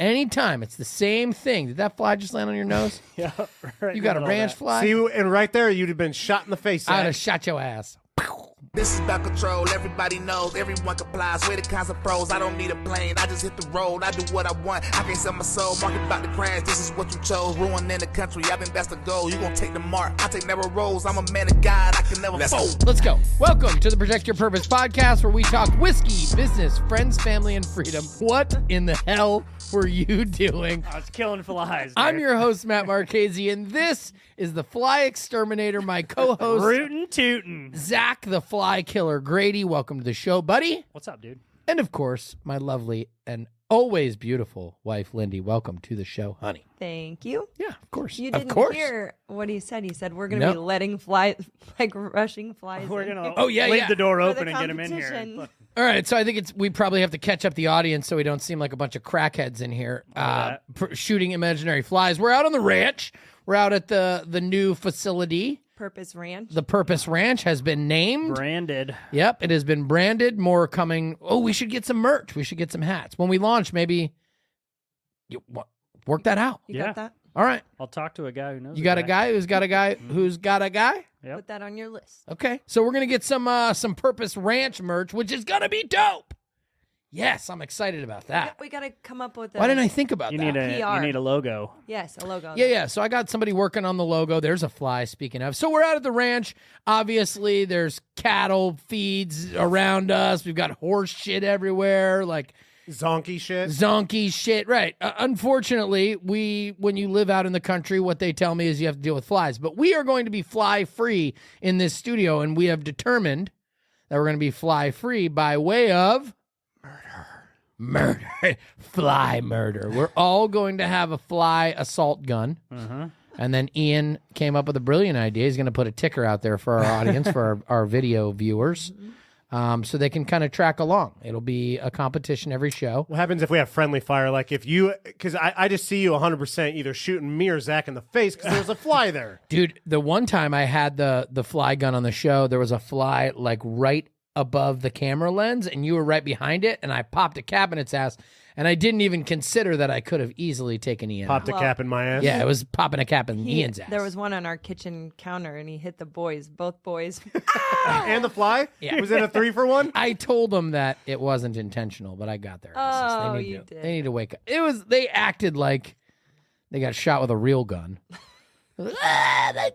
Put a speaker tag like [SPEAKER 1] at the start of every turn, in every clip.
[SPEAKER 1] Anytime. It's the same thing. Did that fly just land on your nose?
[SPEAKER 2] Yeah, right
[SPEAKER 1] You got a ranch fly?
[SPEAKER 3] See, and right there, you'd have been shot in the face.
[SPEAKER 1] I'd
[SPEAKER 3] Zach.
[SPEAKER 1] have shot your ass.
[SPEAKER 4] This is about control, everybody knows, everyone complies. We're the kinds of pros, I don't need a plane, I just hit the road, I do what I want, I can't sell my soul, market about to crash, this is what you chose, ruining the country, I've been best to go, you gon' take the mark, I take narrow roads, I'm a man of God, I can never fold.
[SPEAKER 1] Let's go. Welcome to the Protect Your Purpose podcast, where we talk whiskey, business, friends, family, and freedom. What in the hell were you doing?
[SPEAKER 2] I was killing flies.
[SPEAKER 1] I'm your host, Matt Marchese, and this is the Fly Exterminator, my co-host,
[SPEAKER 2] Rootin' tootin'.
[SPEAKER 1] Zach the Fly Killer Grady. Welcome to the show, buddy.
[SPEAKER 2] What's up, dude?
[SPEAKER 1] And of course, my lovely and always beautiful wife, Lindy. Welcome to the show, honey.
[SPEAKER 5] Thank you.
[SPEAKER 1] Yeah, of course.
[SPEAKER 5] You
[SPEAKER 1] of
[SPEAKER 5] didn't
[SPEAKER 1] course.
[SPEAKER 5] hear what he said. He said we're going to be
[SPEAKER 1] No.
[SPEAKER 5] letting flies, like rushing flies.
[SPEAKER 2] We're
[SPEAKER 5] in
[SPEAKER 2] gonna
[SPEAKER 5] here.
[SPEAKER 1] Oh, yeah,
[SPEAKER 2] leave
[SPEAKER 1] yeah.
[SPEAKER 2] the door
[SPEAKER 5] For the
[SPEAKER 2] open and get him in here.
[SPEAKER 5] competition.
[SPEAKER 1] All right, so I think we probably have to catch up the audience so we don't seem like a bunch of crackheads in here shooting imaginary flies. We're out on the ranch. We're out at the new facility.
[SPEAKER 5] Purpose Ranch.
[SPEAKER 1] The Purpose Ranch has been named.
[SPEAKER 2] Branded.
[SPEAKER 1] Yep, it has been branded. More coming. Oh, we should get some merch. We should get some hats. When we launch, maybe work that out.
[SPEAKER 5] You
[SPEAKER 2] Yeah.
[SPEAKER 5] got that?
[SPEAKER 1] All right.
[SPEAKER 2] I'll talk to a guy who knows.
[SPEAKER 1] You got a guy who's got a guy who's got a guy?
[SPEAKER 2] Yep.
[SPEAKER 5] Put that on your list.
[SPEAKER 1] Okay. So we're going to get some Purpose Ranch merch, which is going to be dope. Yes, I'm excited about that.
[SPEAKER 5] We got to come up with.
[SPEAKER 1] Why didn't I think about
[SPEAKER 2] You
[SPEAKER 1] that?
[SPEAKER 2] need a
[SPEAKER 5] PR.
[SPEAKER 2] you need a logo.
[SPEAKER 5] Yes, a logo.
[SPEAKER 1] Yeah. So I got somebody working on the logo. There's a fly, speaking of. So we're out at the ranch. Obviously, there's cattle feeds around us. We've got horse shit everywhere, like
[SPEAKER 3] Zonky shit.
[SPEAKER 1] zonky shit. Right. Unfortunately, when you live out in the country, what they tell me is you have to deal with flies. But we are going to be fly-free in this studio, and we have determined that we're going to be fly-free by way of... Murder. Fly murder. We're all going to have a fly assault gun. And then Ian came up with a brilliant idea. He's going to put a ticker out there for our audience, for our video viewers, so they can kind of track along. It'll be a competition every show.
[SPEAKER 3] What happens if we have friendly fire? Like if you, because I just see you 100% either shooting me or Zach in the face because there's a fly there.
[SPEAKER 1] Dude, the one time I had the fly gun on the show, there was a fly like right above the camera lens, and you were right behind it, and I popped a cap in its ass, and I didn't even consider that I could have easily taken Ian.
[SPEAKER 3] Popped a cap in my ass.
[SPEAKER 1] Yeah, it was popping a cap in Ian's ass.
[SPEAKER 5] There was one on our kitchen counter, and he hit the boys, both boys.
[SPEAKER 3] And the fly?
[SPEAKER 1] Yeah.
[SPEAKER 3] Was it a 3-for-1?
[SPEAKER 1] I told them that it wasn't intentional, but I got their asses.
[SPEAKER 5] Oh,
[SPEAKER 1] they need
[SPEAKER 5] you
[SPEAKER 1] to,
[SPEAKER 5] did.
[SPEAKER 1] They need to wake up. They acted like they got shot with a real gun. The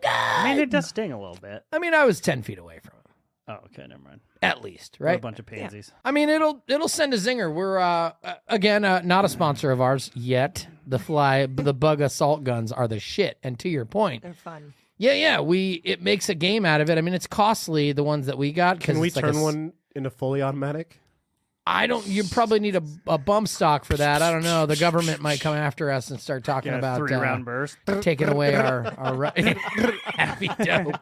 [SPEAKER 1] gun!
[SPEAKER 2] I mean, it does sting a little bit.
[SPEAKER 1] I mean, I was 10 feet away from him,
[SPEAKER 2] Oh, okay, never mind.
[SPEAKER 1] at least,
[SPEAKER 2] We're a
[SPEAKER 1] right?
[SPEAKER 2] bunch of pansies.
[SPEAKER 1] I mean, it'll send a zinger. We're again not a sponsor of ours yet. The bug assault guns are the shit. And to your point,
[SPEAKER 5] They're fun.
[SPEAKER 1] yeah, it makes a game out of it. I mean, it's costly, the ones that we got.
[SPEAKER 3] Can we
[SPEAKER 1] it's like
[SPEAKER 3] turn one into fully automatic?
[SPEAKER 1] You probably need a bump stock for that. I don't know. The government might come after us and start talking
[SPEAKER 2] Get a
[SPEAKER 1] about
[SPEAKER 2] 3-round burst.
[SPEAKER 1] taking away our right. That'd be dope.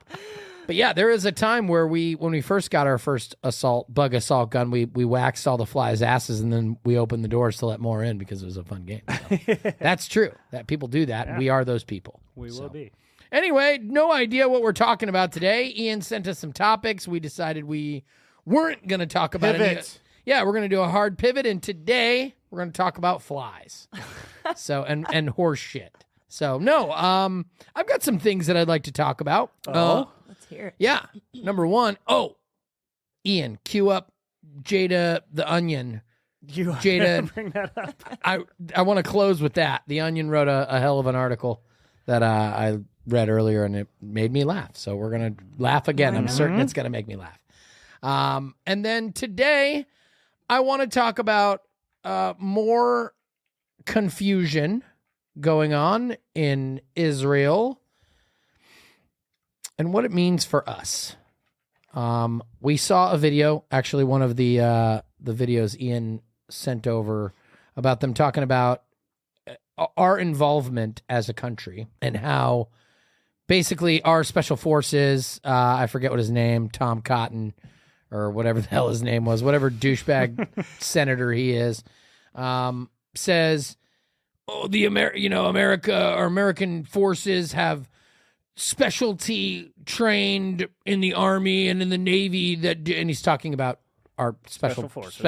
[SPEAKER 1] But yeah, there is a time where when we first got our first bug assault gun, we waxed all the flies' asses, and then we opened the doors to let more in because it was a fun game. So that's true. That people do that. And we are those people.
[SPEAKER 2] We will be.
[SPEAKER 1] Anyway, no idea what we're talking about today. Ian sent us some topics. We decided we weren't going to talk about any.
[SPEAKER 3] Pivot.
[SPEAKER 1] Yeah, we're going to do a hard pivot, and today we're going to talk about flies. and horse shit. So no, I've got some things that I'd like to talk about.
[SPEAKER 5] Let's hear it.
[SPEAKER 1] Yeah. Number one. Oh, Ian, cue up Jada the Onion.
[SPEAKER 2] You
[SPEAKER 1] Jada-
[SPEAKER 2] bring that up.
[SPEAKER 1] I want to close with that. The Onion wrote a hell of an article that I read earlier, and it made me laugh. So we're going to laugh again. I'm certain it's going to make me laugh. And then today, I want to talk about more confusion going on in Israel and what it means for us. We saw a video, actually one of the videos Ian sent over about them talking about our involvement as a country and how basically our special forces, I forget what his name, Tom Cotton or whatever the hell his name was, whatever douchebag senator he is, says, oh, America or American forces have specialty trained in the Army and in the Navy and he's talking about our special forces,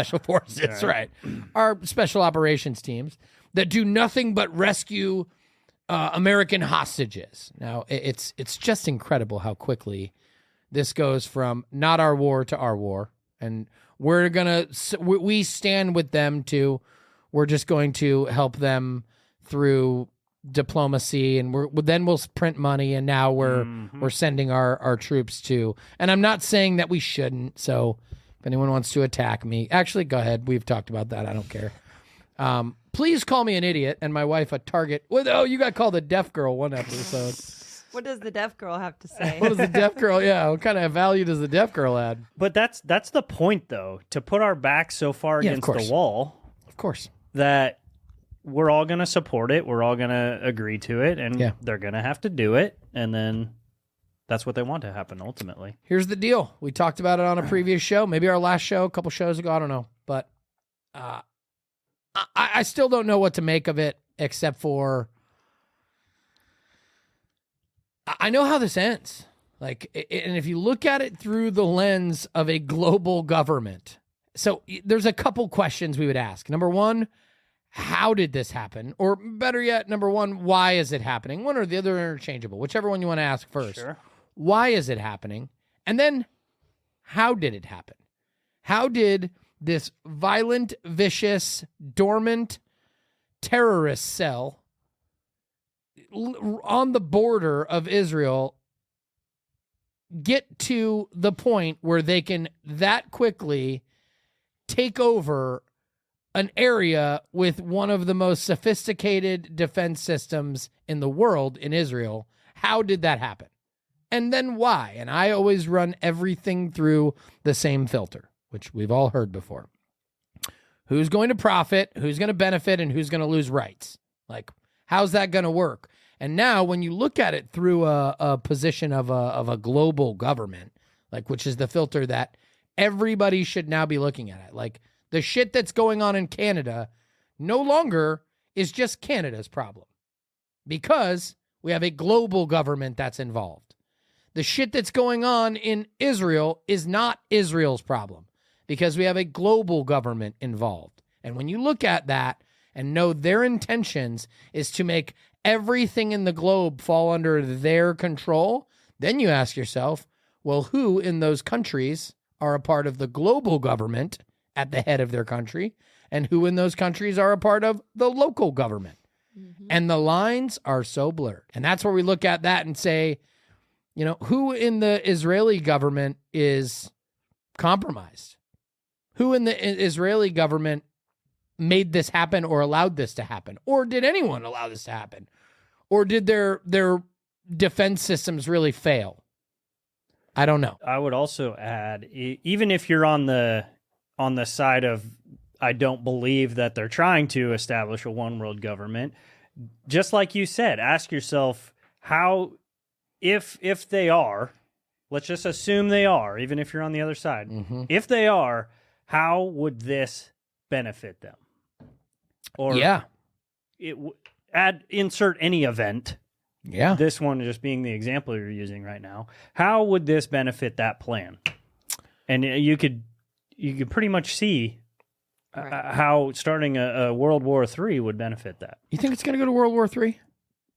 [SPEAKER 2] Yeah.
[SPEAKER 1] right? Our special operations teams. that do nothing but rescue American hostages. Now, it's just incredible how quickly this goes from not our war to our war, and we stand with them to we're just going to help them through diplomacy, and then we'll print money, and now we're sending our troops to. And I'm not saying that we shouldn't. So if anyone wants to attack me, actually, go ahead. We've talked about that. I don't care. Please call me an idiot and my wife a target. Oh, you got called a deaf girl one episode.
[SPEAKER 5] What does the deaf girl have to say?
[SPEAKER 1] What does the deaf girl? Yeah, what kind of value does the deaf girl add?
[SPEAKER 2] But that's the point, though, to put our back so far
[SPEAKER 1] Yeah, of
[SPEAKER 2] against
[SPEAKER 1] course.
[SPEAKER 2] the wall
[SPEAKER 1] Of course.
[SPEAKER 2] that we're all going to support it. We're all going to agree to it, and
[SPEAKER 1] Yeah.
[SPEAKER 2] they're going to have to do it. And then that's what they want to happen ultimately.
[SPEAKER 1] Here's the deal. We talked about it on a previous show, maybe our last show, a couple shows ago. I don't know. But I still don't know what to make of it, except for I know how this ends. Like, and if you look at it through the lens of a global government, so there's a couple questions we would ask. Number one, how did this happen? Or better yet, number one, why is it happening? One or the other are interchangeable, whichever one you want to ask first.
[SPEAKER 2] Sure.
[SPEAKER 1] Why is it happening? And then, how did it happen? How did this violent, vicious, dormant terrorist cell on the border of Israel get to the point where they can that quickly take over an area with one of the most sophisticated defense systems in the world in Israel? How did that happen? And then why? And I always run everything through the same filter, which we've all heard before. Who's going to profit, who's going to benefit, and who's going to lose rights? Like, how's that going to work? And now when you look at it through a position of a global government, like, which is the filter that everybody should now be looking at it, like the shit that's going on in Canada no longer is just Canada's problem because we have a global government that's involved. The shit that's going on in Israel is not Israel's problem because we have a global government involved. And when you look at that and know their intentions is to make everything in the globe fall under their control, then you ask yourself, well, who in those countries are a part of the global government at the head of their country, and who in those countries are a part of the local government? And the lines are so blurred. And that's where we look at that and say, you know, who in the Israeli government is compromised? Who in the Israeli government made this happen or allowed this to happen? Or did anyone allow this to happen? Or did their defense systems really fail? I don't know.
[SPEAKER 2] I would also add, even if you're on the side of I don't believe that they're trying to establish a one world government, just like you said, ask yourself how, if they are, let's just assume they are, even if you're on the other side, if they are, how would this benefit them? Or
[SPEAKER 1] Yeah.
[SPEAKER 2] Insert any event.
[SPEAKER 1] Yeah.
[SPEAKER 2] This one just being the example you're using right now. How would this benefit that plan? And you could pretty much see how starting a World War III would benefit that.
[SPEAKER 1] You think it's going to go to World War III?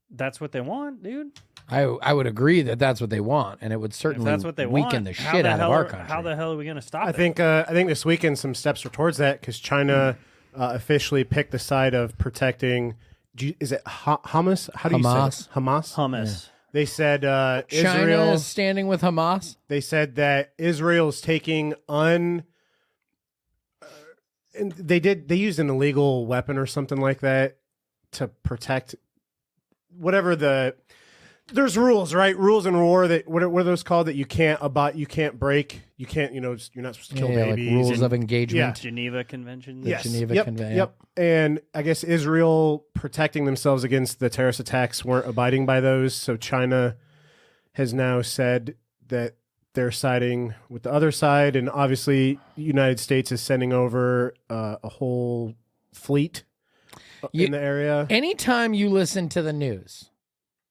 [SPEAKER 2] That's what they want, dude.
[SPEAKER 1] I would agree that that's what they want, and it would
[SPEAKER 2] If
[SPEAKER 1] certainly
[SPEAKER 2] that's what they
[SPEAKER 1] weaken
[SPEAKER 2] want,
[SPEAKER 1] the
[SPEAKER 2] how
[SPEAKER 1] shit
[SPEAKER 2] the
[SPEAKER 1] out of
[SPEAKER 2] hell
[SPEAKER 1] our
[SPEAKER 2] are-
[SPEAKER 1] country.
[SPEAKER 2] How the hell are we going to stop
[SPEAKER 3] I
[SPEAKER 2] it?
[SPEAKER 3] think this weekend some steps are towards that because China officially picked the side of protecting. Is it Hamas? How do you
[SPEAKER 1] Hamas.
[SPEAKER 3] say it? Hamas?
[SPEAKER 2] Hummus.
[SPEAKER 3] They said
[SPEAKER 1] China
[SPEAKER 3] Israel.
[SPEAKER 1] is standing with Hamas.
[SPEAKER 3] They said that Israel's taking and they used an illegal weapon or something like that to protect whatever there's rules, right? Rules in war that what are those called that you can't break, you can't, you're not supposed to kill
[SPEAKER 1] Yeah, like
[SPEAKER 3] babies.
[SPEAKER 1] rules
[SPEAKER 3] and-
[SPEAKER 1] of engagement.
[SPEAKER 2] Geneva Convention.
[SPEAKER 1] Yeah. Geneva
[SPEAKER 3] yep,
[SPEAKER 1] Convention.
[SPEAKER 3] Yep. And I guess Israel protecting themselves against the terrorist attacks weren't abiding by those. So China has now said that they're siding with the other side. And obviously the United States is sending over a whole fleet in the area.
[SPEAKER 1] Anytime you listen to the news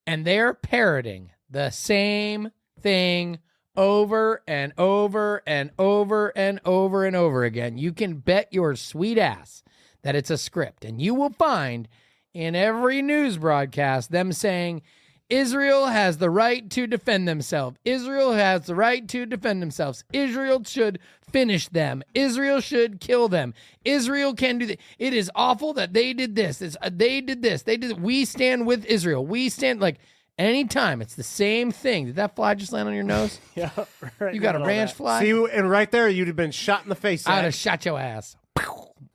[SPEAKER 1] and they're parroting the same thing over and over and over and over and over again, you can bet your sweet ass that it's a script. And you will find in every news broadcast them saying, Israel has the right to defend themselves. Israel has the right to defend themselves. Israel should finish them. Israel should kill them. Israel can do that. It is awful that they did this. They did this. They did. We stand with Israel. We stand like anytime. It's the same thing. Did that fly just land on your nose?
[SPEAKER 2] Yeah, right.
[SPEAKER 1] You got a ranch fly?
[SPEAKER 3] See, and right there, you'd have been shot in the face.
[SPEAKER 1] I'd
[SPEAKER 3] Zach.
[SPEAKER 1] have shot your ass.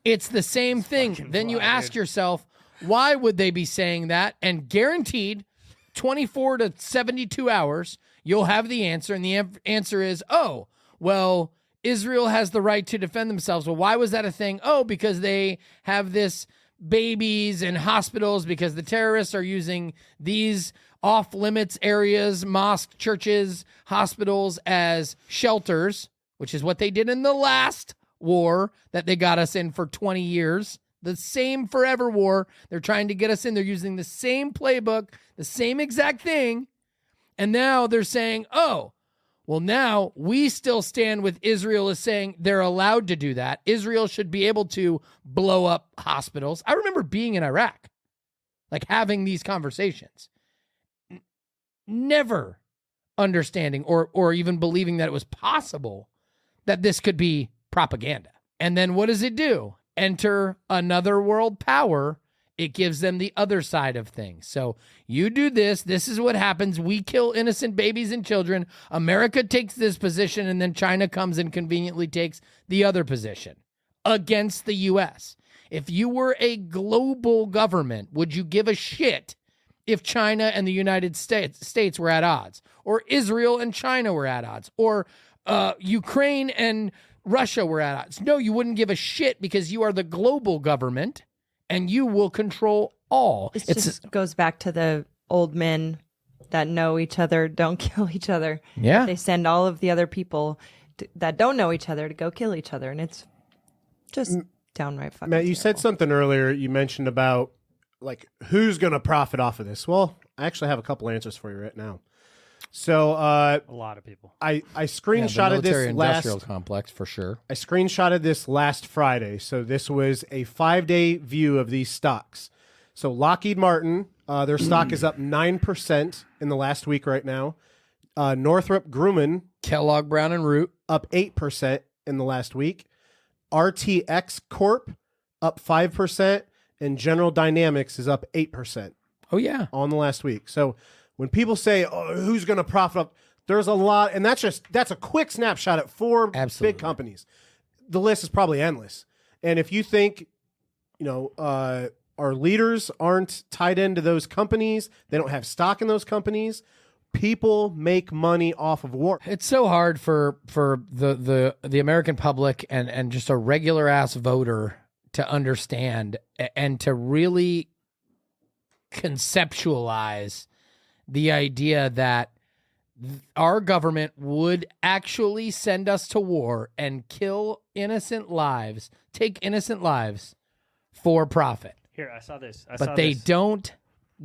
[SPEAKER 1] It's the same thing. Then you ask yourself, why would they be saying that? And guaranteed 24 to 72 hours, you'll have the answer. And the answer is, oh, well, Israel has the right to defend themselves. Well, why was that a thing? Oh, because they have this babies in hospitals because the terrorists are using these off-limits areas, mosque, churches, hospitals as shelters, which is what they did in the last war that they got us in for 20 years. The same forever war. They're trying to get us in. They're using the same playbook, the same exact thing. And now they're saying, oh, well, now we still stand with Israel as saying they're allowed to do that. Israel should be able to blow up hospitals. I remember being in Iraq, like having these conversations, never understanding or even believing that it was possible that this could be propaganda. And then what does it do? Enter another world power. It gives them the other side of things. So you do this. This is what happens. We kill innocent babies and children. America takes this position, and then China comes and conveniently takes the other position against the U.S. If you were a global government, would you give a shit if China and the United States were at odds, or Israel and China were at odds, or Ukraine and Russia were at odds? No, you wouldn't give a shit because you are the global government and you will control all.
[SPEAKER 5] It just goes back to the old men that know each other, don't kill each other.
[SPEAKER 1] Yeah.
[SPEAKER 5] They send all of the other people that don't know each other to go kill each other. And it's just downright fucking
[SPEAKER 3] Matt, you said
[SPEAKER 5] terrible.
[SPEAKER 3] something earlier. You mentioned about like who's going to profit off of this. Well, I actually have a couple answers for you right now. So
[SPEAKER 2] A lot of people.
[SPEAKER 3] I
[SPEAKER 1] Yeah, the
[SPEAKER 3] screenshotted this
[SPEAKER 1] military-industrial
[SPEAKER 3] last.
[SPEAKER 1] complex for sure.
[SPEAKER 3] I screenshotted this last Friday. So this was a 5-day view of these stocks. So Lockheed Martin, their stock is up 9% in the last week right now. Northrop Grumman
[SPEAKER 1] Kellogg, Brown and Root.
[SPEAKER 3] up 8% in the last week. RTX Corp up 5%, and General Dynamics is up 8%
[SPEAKER 1] Oh yeah.
[SPEAKER 3] on the last week. So when people say, "Oh, who's going to profit up?" There's a lot, and that's a quick snapshot at 4
[SPEAKER 1] Absolutely.
[SPEAKER 3] big companies. The list is probably endless. And if you think, our leaders aren't tied into those companies, they don't have stock in those companies. People make money off of war.
[SPEAKER 1] It's so hard for the American public and just a regular ass voter to understand and to really conceptualize the idea that our government would actually send us to war and kill innocent lives, take innocent lives for profit.
[SPEAKER 2] Here, I saw this.
[SPEAKER 1] But they don't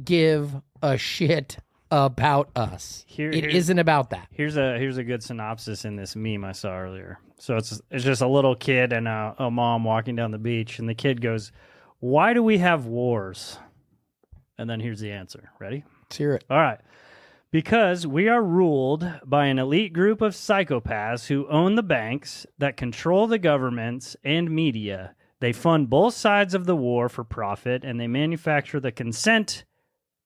[SPEAKER 1] give a shit about us. It isn't about that.
[SPEAKER 2] Here's a good synopsis in this meme I saw earlier. So it's just a little kid and a mom walking down the beach, and the kid goes, "Why do we have wars?" And then here's the answer. Ready?
[SPEAKER 1] Let's hear it.
[SPEAKER 2] All right. Because we are ruled by an elite group of psychopaths who own the banks that control the governments and media. They fund both sides of the war for profit, and they manufacture the consent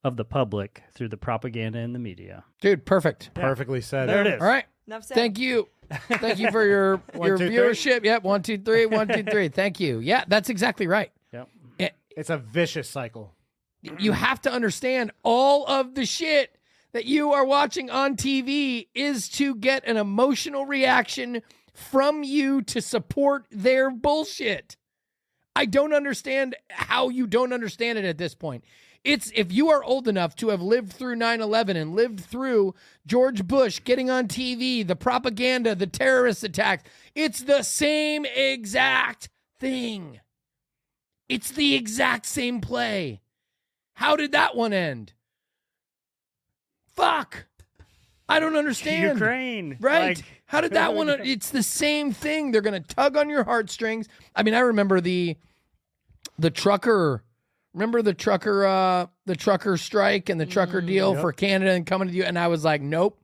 [SPEAKER 2] of the public through the propaganda and the media.
[SPEAKER 1] Dude, perfect.
[SPEAKER 3] Perfectly said.
[SPEAKER 2] There it is.
[SPEAKER 1] All right.
[SPEAKER 5] Enough said.
[SPEAKER 1] Thank you. Thank you for your
[SPEAKER 3] 1, 2, 3.
[SPEAKER 1] viewership. Yep. 1, 2, 3. 1, 2, 3. Thank you. Yeah, that's exactly right.
[SPEAKER 2] Yep.
[SPEAKER 3] It's a vicious cycle.
[SPEAKER 1] You have to understand all of the shit that you are watching on TV is to get an emotional reaction from you to support their bullshit. I don't understand how you don't understand it at this point. It's if you are old enough to have lived through 9/11 and lived through George Bush getting on TV, the propaganda, the terrorist attacks, it's the same exact thing. It's the exact same play. How did that one end? Fuck. I don't understand.
[SPEAKER 2] Ukraine.
[SPEAKER 1] Right.
[SPEAKER 2] Like-
[SPEAKER 1] How did that one? It's the same thing. They're going to tug on your heartstrings. I mean, I remember the trucker. Remember the trucker strike and the trucker deal for Canada and coming to you, and I was like, nope,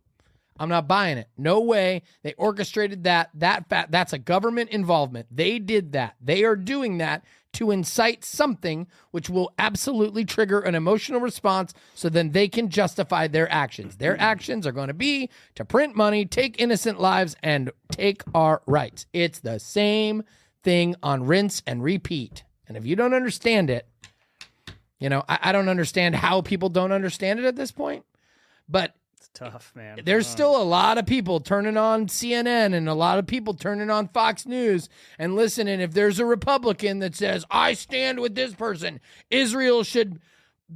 [SPEAKER 1] I'm not buying it. No way. They orchestrated that. That's a government involvement. They did that. They are doing that to incite something which will absolutely trigger an emotional response, so then they can justify their actions. Their actions are going to be to print money, take innocent lives, and take our rights. It's the same thing on rinse and repeat. And if you don't understand it, I don't understand how people don't understand it at this point, but
[SPEAKER 2] It's tough, man.
[SPEAKER 1] there's still a lot of people turning on CNN and a lot of people turning on Fox News and listening. If there's a Republican that says, I stand with this person, Israel should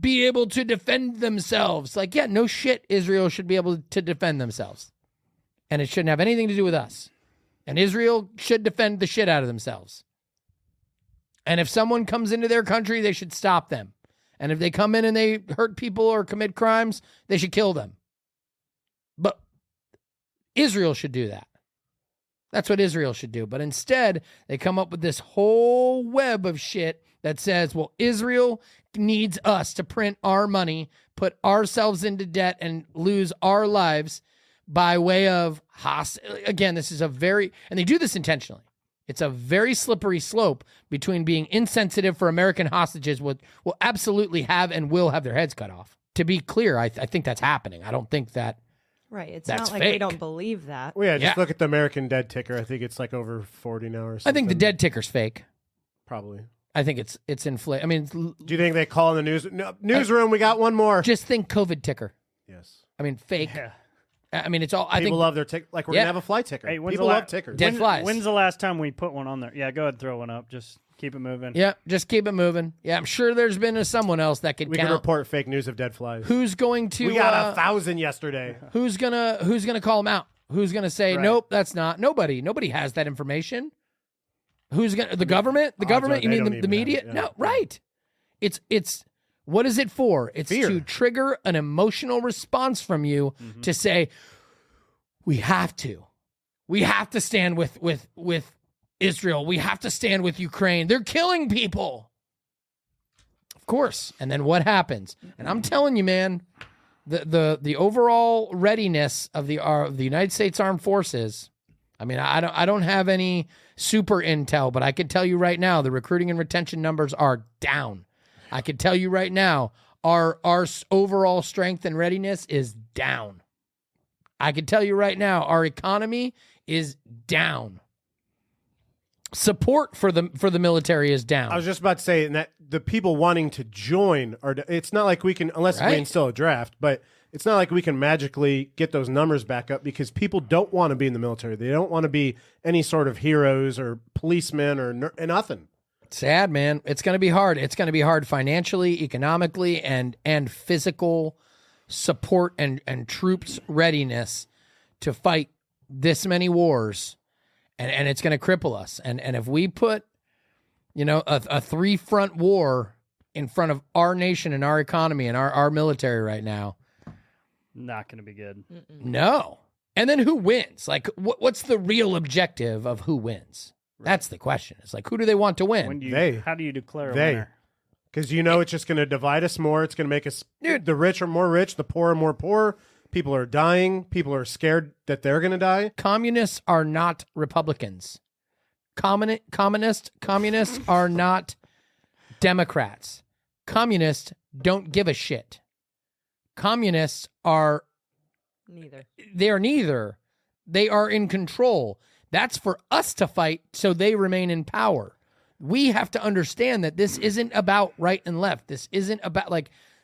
[SPEAKER 1] be able to defend themselves. Like, yeah, no shit, Israel should be able to defend themselves. And it shouldn't have anything to do with us. And Israel should defend the shit out of themselves. And if someone comes into their country, they should stop them. And if they come in and they hurt people or commit crimes, they should kill them. But Israel should do that. That's what Israel should do. But instead, they come up with this whole web of shit that says, well, Israel needs us to print our money, put ourselves into debt, and lose our lives by way of again, this is and they do this intentionally. It's a very slippery slope between being insensitive for American hostages, will absolutely have and will have their heads cut off. To be clear, I think that's happening. I don't think that.
[SPEAKER 5] Right. It's
[SPEAKER 1] That's
[SPEAKER 5] not like we
[SPEAKER 1] fake.
[SPEAKER 5] don't believe that.
[SPEAKER 3] Well, yeah, just
[SPEAKER 1] Yeah.
[SPEAKER 3] look at the American dead ticker. I think it's like over 40 now or
[SPEAKER 1] I
[SPEAKER 3] something.
[SPEAKER 1] think the dead ticker's fake.
[SPEAKER 3] Probably.
[SPEAKER 1] I think it's inflated. I mean,
[SPEAKER 3] Do you think they call in the news? No, newsroom, we got one more.
[SPEAKER 1] just think COVID ticker.
[SPEAKER 3] Yes.
[SPEAKER 1] I mean, fake.
[SPEAKER 2] Yeah.
[SPEAKER 1] I mean, it's all. I
[SPEAKER 3] People
[SPEAKER 1] think
[SPEAKER 3] love their ticker. Like, we're
[SPEAKER 1] Yeah.
[SPEAKER 3] going to have a fly ticker.
[SPEAKER 2] Hey, when's
[SPEAKER 3] People
[SPEAKER 2] the
[SPEAKER 3] love
[SPEAKER 2] la-
[SPEAKER 3] tickers.
[SPEAKER 1] Dead flies.
[SPEAKER 2] When's the last time we put one on there? Yeah, go ahead and throw one up. Just keep it moving.
[SPEAKER 1] Yeah, just keep it moving. Yeah, I'm sure there's been someone else that could
[SPEAKER 3] We
[SPEAKER 1] count.
[SPEAKER 3] can report fake news of dead flies.
[SPEAKER 1] Who's going to?
[SPEAKER 3] We got 1,000 yesterday.
[SPEAKER 1] Who's gonna call them out? Who's gonna say
[SPEAKER 2] Right.
[SPEAKER 1] nope? That's not. Nobody has that information. Who's gonna? The government? The
[SPEAKER 3] odds
[SPEAKER 1] government?
[SPEAKER 3] are
[SPEAKER 1] You
[SPEAKER 3] they
[SPEAKER 1] mean
[SPEAKER 3] don't
[SPEAKER 1] the
[SPEAKER 3] even
[SPEAKER 1] media?
[SPEAKER 3] have it, yeah.
[SPEAKER 1] No, right. It's what is it for? It's
[SPEAKER 3] Fear.
[SPEAKER 1] to trigger an emotional response from you to say we have to stand with Israel. We have to stand with Ukraine. They're killing people. Of course. And then what happens? And I'm telling you, man, the overall readiness of the United States Armed Forces. I mean, I don't have any super intel, but I can tell you right now the recruiting and retention numbers are down. I can tell you right now our overall strength and readiness is down. I can tell you right now our economy is down. Support for the military is down.
[SPEAKER 3] I was just about to say, and that the people wanting to join are. It's not like we can, unless we
[SPEAKER 1] Right.
[SPEAKER 3] instill a draft, but it's not like we can magically get those numbers back up because people don't want to be in the military. They don't want to be any sort of heroes or policemen or nothing.
[SPEAKER 1] Sad, man. It's going to be hard. It's going to be hard financially, economically, and physical support and troops readiness to fight this many wars, and it's going to cripple us. And if we put, a three-front war in front of our nation and our economy and our military right now,
[SPEAKER 2] Not going to be good.
[SPEAKER 1] no. And then who wins? Like, what's the real objective of who wins? That's the question. It's like, who do they want to win?
[SPEAKER 2] How do you declare a
[SPEAKER 3] They.
[SPEAKER 2] winner?
[SPEAKER 3] Because it's just going to divide us more. It's going to make us,
[SPEAKER 1] Dude.
[SPEAKER 3] the rich are more rich, the poor are more poor. People are dying. People are scared that they're going to die.
[SPEAKER 1] Communists are not Republicans. Communists are not Democrats. Communists don't give a shit. Communists are
[SPEAKER 5] Neither.
[SPEAKER 1] neither. They are in control. That's for us to fight so they remain in power. We have to understand that this isn't about right and left. This isn't about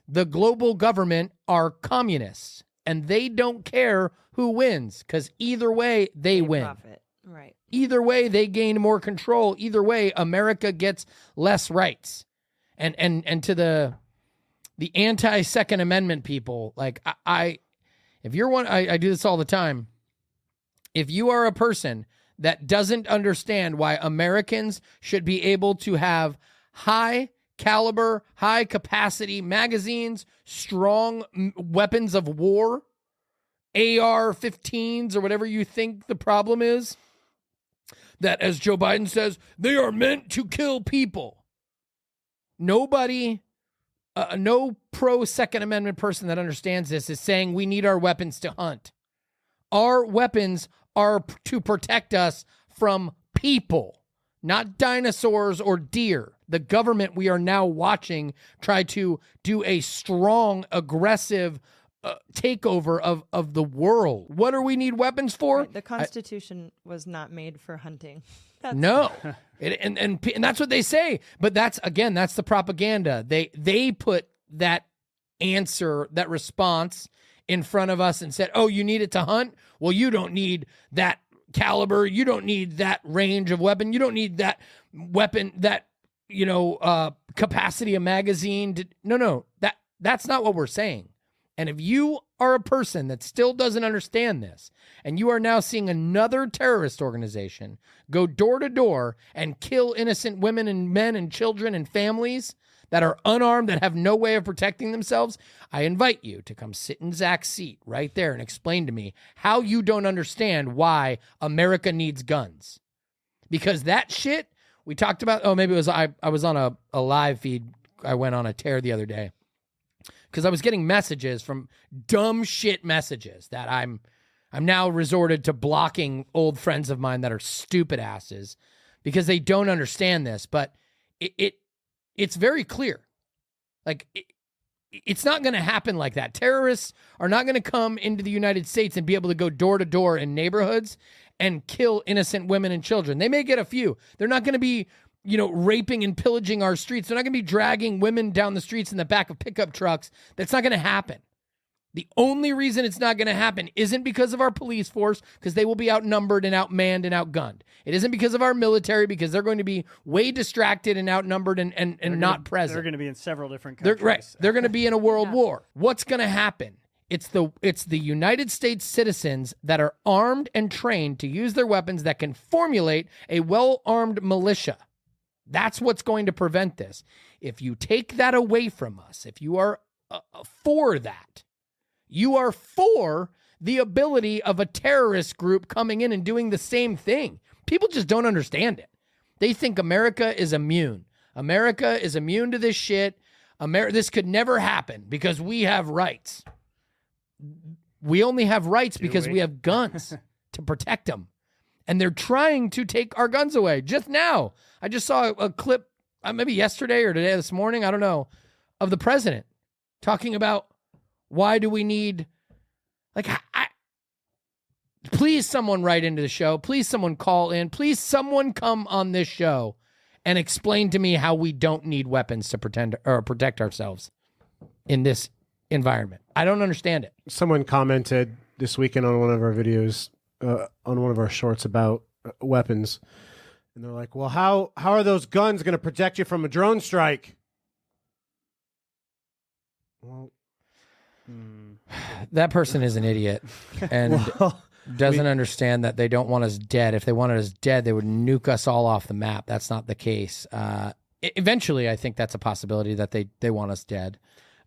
[SPEAKER 1] the global government are communists and they don't care who wins because either way they win.
[SPEAKER 5] Profit. Right.
[SPEAKER 1] Either way they gain more control. Either way America gets less rights. And to the anti-Second Amendment people, if you're one, I do this all the time. If you are a person that doesn't understand why Americans should be able to have high caliber, high capacity magazines, strong weapons of war, AR-15s or whatever you think the problem is, that as Joe Biden says, they are meant to kill people. Nobody, no pro Second Amendment person that understands this is saying we need our weapons to hunt. Our weapons are to protect us from people, not dinosaurs or deer. The government we are now watching try to do a strong, aggressive takeover of the world. What do we need weapons for?
[SPEAKER 5] The Constitution was not made for hunting.
[SPEAKER 1] No, and that's what they say. But that's the propaganda. They put that answer, that response in front of us and said, "Oh, you need it to hunt? Well, you don't need that caliber. You don't need that range of weapon. You don't need that weapon, that capacity of magazine." No, that's not what we're saying. And if you are a person that still doesn't understand this, and you are now seeing another terrorist organization go door to door and kill innocent women and men and children and families that are unarmed, that have no way of protecting themselves, I invite you to come sit in Zach's seat right there and explain to me how you don't understand why America needs guns. Because that shit we talked about, maybe it was I was on a live feed. I went on a tear the other day because I was getting messages from dumb shit messages that I'm now resorted to blocking old friends of mine that are stupid asses because they don't understand this. But it's very clear. Like, it's not going to happen like that. Terrorists are not going to come into the United States and be able to go door to door in neighborhoods and kill innocent women and children. They may get a few. They're not going to be, raping and pillaging our streets. They're not going to be dragging women down the streets in the back of pickup trucks. That's not going to happen. The only reason it's not going to happen isn't because of our police force, because they will be outnumbered and outmanned and outgunned. It isn't because of our military, because they're going to be way distracted and outnumbered and not present.
[SPEAKER 2] They're going to be in several different countries.
[SPEAKER 1] Right. They're going to be in a world war. What's going to happen? It's the United States citizens that are armed and trained to use their weapons that can formulate a well-armed militia. That's what's going to prevent this. If you take that away from us, if you are for that, you are for the ability of a terrorist group coming in and doing the same thing. People just don't understand it. They think America is immune. America is immune to this shit. This could never happen because we have rights. We only have rights because we have guns to protect them. And they're trying to take our guns away. Just now, I just saw a clip, maybe yesterday or today, this morning, I don't know, of the president talking about why do we need, please someone write into the show. Please someone call in. Please someone come on this show and explain to me how we don't need weapons to protect ourselves in this environment. I don't understand it.
[SPEAKER 3] Someone commented this weekend on one of our videos, on one of our shorts about weapons. And they're like, well, how are those guns going to protect you from a drone strike? Well,
[SPEAKER 1] that person is an idiot and doesn't understand that they don't want us dead. If they wanted us dead, they would nuke us all off the map. That's not the case. Eventually, I think that's a possibility that they want us dead.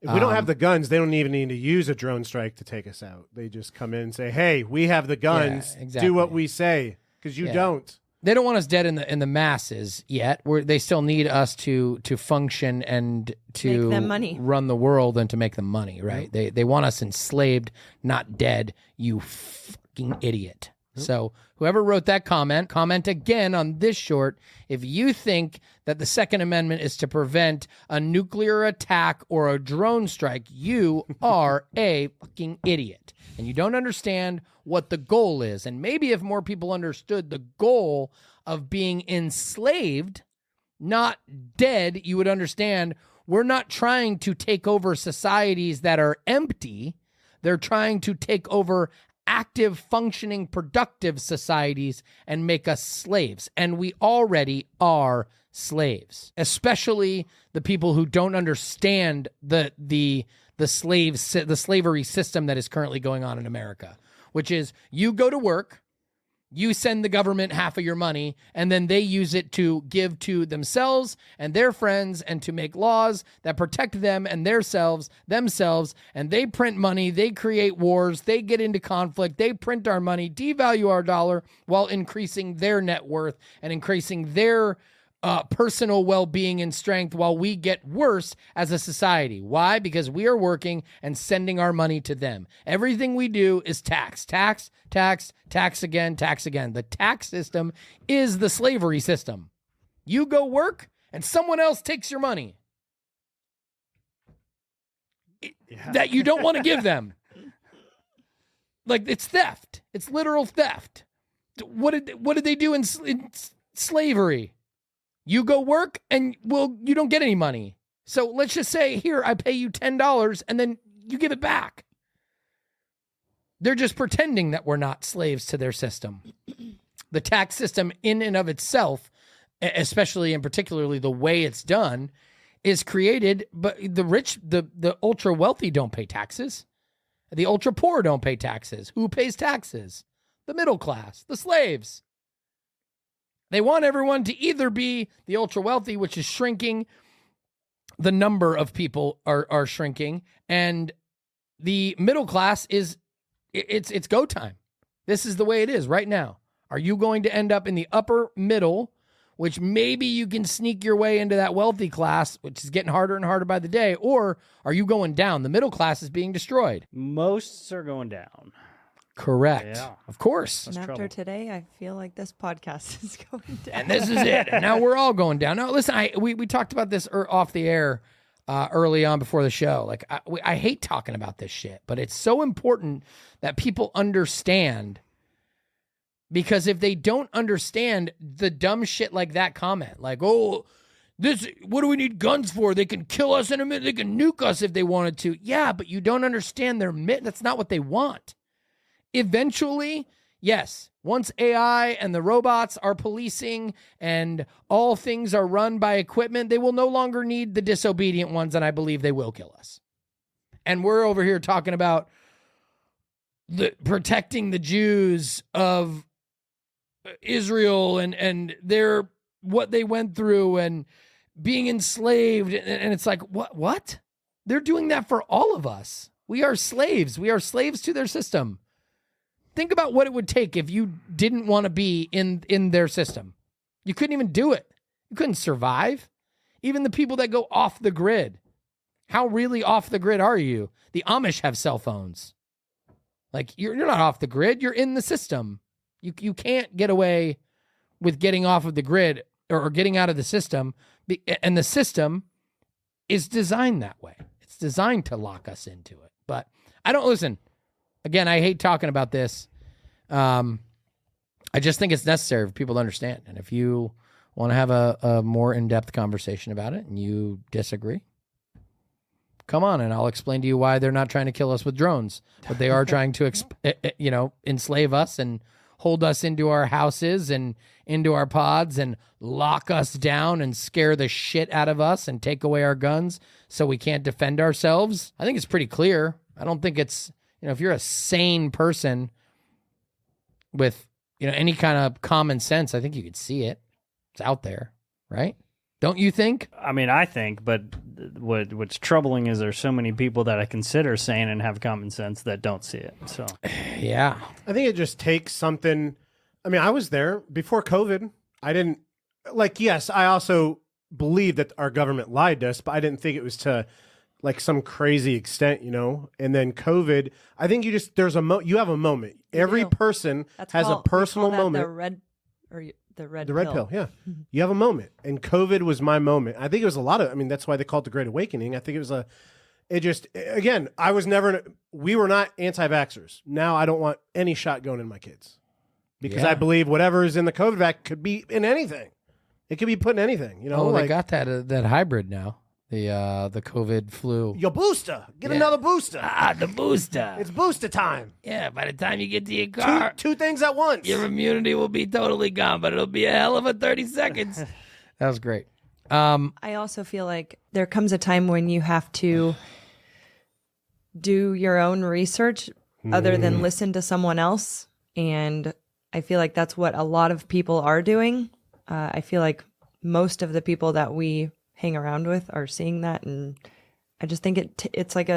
[SPEAKER 3] If we don't have the guns, they don't even need to use a drone strike to take us out. They just come in and say, hey, we have the guns.
[SPEAKER 1] Yeah, exactly.
[SPEAKER 3] Do what we say, because you don't.
[SPEAKER 1] They don't want us dead in the masses yet. They still need us to function and to
[SPEAKER 5] make them money.
[SPEAKER 1] Run the world and to make them money, right?
[SPEAKER 3] Yep.
[SPEAKER 1] They want us enslaved, not dead, you fucking idiot. Yep. So whoever wrote that comment again on this short. If you think that the Second Amendment is to prevent a nuclear attack or a drone strike, you are a fucking idiot. And you don't understand what the goal is. And maybe if more people understood the goal of being enslaved, not dead, you would understand we're not trying to take over societies that are empty. They're trying to take over active, functioning, productive societies and make us slaves. And we already are slaves, especially the people who don't understand the slavery system that is currently going on in America, which is you go to work, you send the government half of your money, and then they use it to give to themselves and their friends and to make laws that protect them and themselves, and they print money, they create wars, they get into conflict, they print our money, devalue our dollar while increasing their net worth and increasing their personal well-being and strength while we get worse as a society. Why? Because we are working and sending our money to them. Everything we do is tax, tax, tax, tax again, tax again. The tax system is the slavery system. You go work and someone else takes your money that you don't want to give them. Like, it's theft. It's literal theft. What did they do in slavery? You go work and you don't get any money. So let's just say, here, I pay you $10 and then you give it back. They're just pretending that we're not slaves to their system. The tax system in and of itself, especially and particularly the way it's done, is created, but the rich, the ultra wealthy don't pay taxes. The ultra poor don't pay taxes. Who pays taxes? The middle class, the slaves. They want everyone to either be the ultra wealthy, which is shrinking. The number of people are shrinking, and the middle class it's go time. This is the way it is right now. Are you going to end up in the upper middle, which maybe you can sneak your way into that wealthy class, which is getting harder and harder by the day, or are you going down? The middle class is being destroyed.
[SPEAKER 2] Most are going down.
[SPEAKER 1] Correct.
[SPEAKER 2] Yeah.
[SPEAKER 1] Of course.
[SPEAKER 5] And after
[SPEAKER 2] trouble.
[SPEAKER 5] today, I feel like this podcast is going down.
[SPEAKER 1] And this is it. And now we're all going down. No, listen, we talked about this off the air early on before the show. Like, I hate talking about this shit, but it's so important that people understand, because if they don't understand the dumb shit like that comment, like, oh, what do we need guns for? They can kill us in a minute. They can nuke us if they wanted to. Yeah, but you don't understand that's not what they want. Eventually, yes, once AI and the robots are policing and all things are run by equipment, they will no longer need the disobedient ones, and I believe they will kill us. And we're over here talking about protecting the Jews of Israel and their what they went through and being enslaved, and it's like, what? They're doing that for all of us. We are slaves. We are slaves to their system. Think about what it would take if you didn't want to be in their system. You couldn't even do it. You couldn't survive. Even the people that go off the grid. How really off the grid are you? The Amish have cell phones. Like, you're not off the grid. You're in the system. You can't get away with getting off of the grid or getting out of the system. And the system is designed that way. It's designed to lock us into it. But listen. Again, I hate talking about this. I just think it's necessary for people to understand. And if you want to have a more in-depth conversation about it and you disagree, come on and I'll explain to you why they're not trying to kill us with drones, but they are trying to enslave us and hold us into our houses and into our pods and lock us down and scare the shit out of us and take away our guns so we can't defend ourselves. I think it's pretty clear. I don't think it's... if you're a sane person with, any kind of common sense, I think you could see it. It's out there, right? Don't you think?
[SPEAKER 2] I mean, I think, but what's troubling is there's so many people that I consider sane and have common sense that don't see it. So,
[SPEAKER 1] yeah.
[SPEAKER 3] I think it just takes something. I mean, I was there before COVID. I didn't, yes, I also believe that our government lied to us, but I didn't think it was to some crazy extent, and then COVID, I think you have a moment. Every person has a personal moment.
[SPEAKER 5] The red
[SPEAKER 3] pill. Yeah. You have a moment. And COVID was my moment. I think it was that's why they call it the Great Awakening. I think we were not anti-vaxxers. Now I don't want any shot going in my kids because I believe whatever is in the COVID vac could be in anything. It could be put in anything,
[SPEAKER 1] they got that hybrid now. The COVID flu.
[SPEAKER 3] Your booster. Get another booster.
[SPEAKER 1] The booster.
[SPEAKER 3] It's booster time.
[SPEAKER 1] Yeah, by the time you get to your car,
[SPEAKER 3] two things at once.
[SPEAKER 1] your immunity will be totally gone, but it'll be a hell of a 30 seconds. That was great.
[SPEAKER 5] I also feel like there comes a time when you have to do your own research other than listen to someone else. And I feel like that's what a lot of people are doing. I feel like most of the people that we hang around with are seeing that, and I just think it's like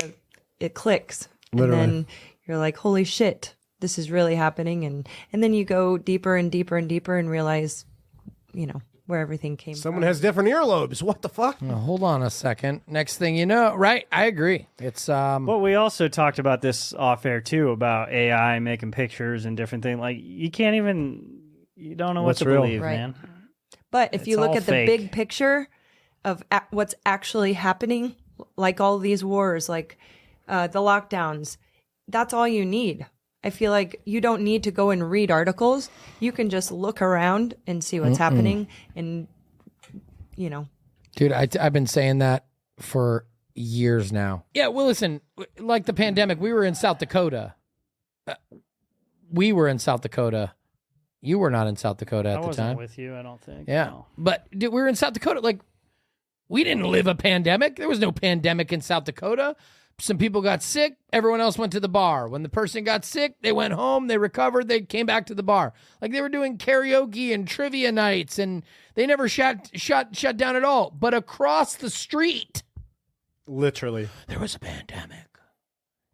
[SPEAKER 5] it clicks.
[SPEAKER 3] Literally.
[SPEAKER 5] And then you're like, holy shit, this is really happening, and then you go deeper and deeper and deeper and realize, where everything came
[SPEAKER 3] Someone
[SPEAKER 5] from.
[SPEAKER 3] has different earlobes. What the fuck?
[SPEAKER 1] Now, hold on a second. Next thing you know, right? I agree. It's
[SPEAKER 2] But we also talked about this off air too, about AI making pictures and different things. Like you don't know
[SPEAKER 3] What's
[SPEAKER 2] what to
[SPEAKER 3] real?
[SPEAKER 2] believe,
[SPEAKER 5] Right.
[SPEAKER 2] man.
[SPEAKER 5] But if you
[SPEAKER 2] It's
[SPEAKER 5] look
[SPEAKER 2] all
[SPEAKER 5] at the
[SPEAKER 2] fake.
[SPEAKER 5] big picture of what's actually happening, like all these wars, like the lockdowns, that's all you need. I feel like you don't need to go and read articles. You can just look around and see what's happening. And,
[SPEAKER 1] dude, I've been saying that for years now. Yeah, well, listen, like the pandemic, we were in South Dakota. We were in South Dakota. You were not in South Dakota at
[SPEAKER 2] I
[SPEAKER 1] the
[SPEAKER 2] wasn't
[SPEAKER 1] time.
[SPEAKER 2] with you, I don't think.
[SPEAKER 1] Yeah.
[SPEAKER 2] No.
[SPEAKER 1] But dude, we were in South Dakota. Like, we didn't live a pandemic. There was no pandemic in South Dakota. Some people got sick. Everyone else went to the bar. When the person got sick, they went home. They recovered. They came back to the bar. Like they were doing karaoke and trivia nights, and they never shut down at all. But across the street,
[SPEAKER 3] Literally.
[SPEAKER 1] there was a pandemic.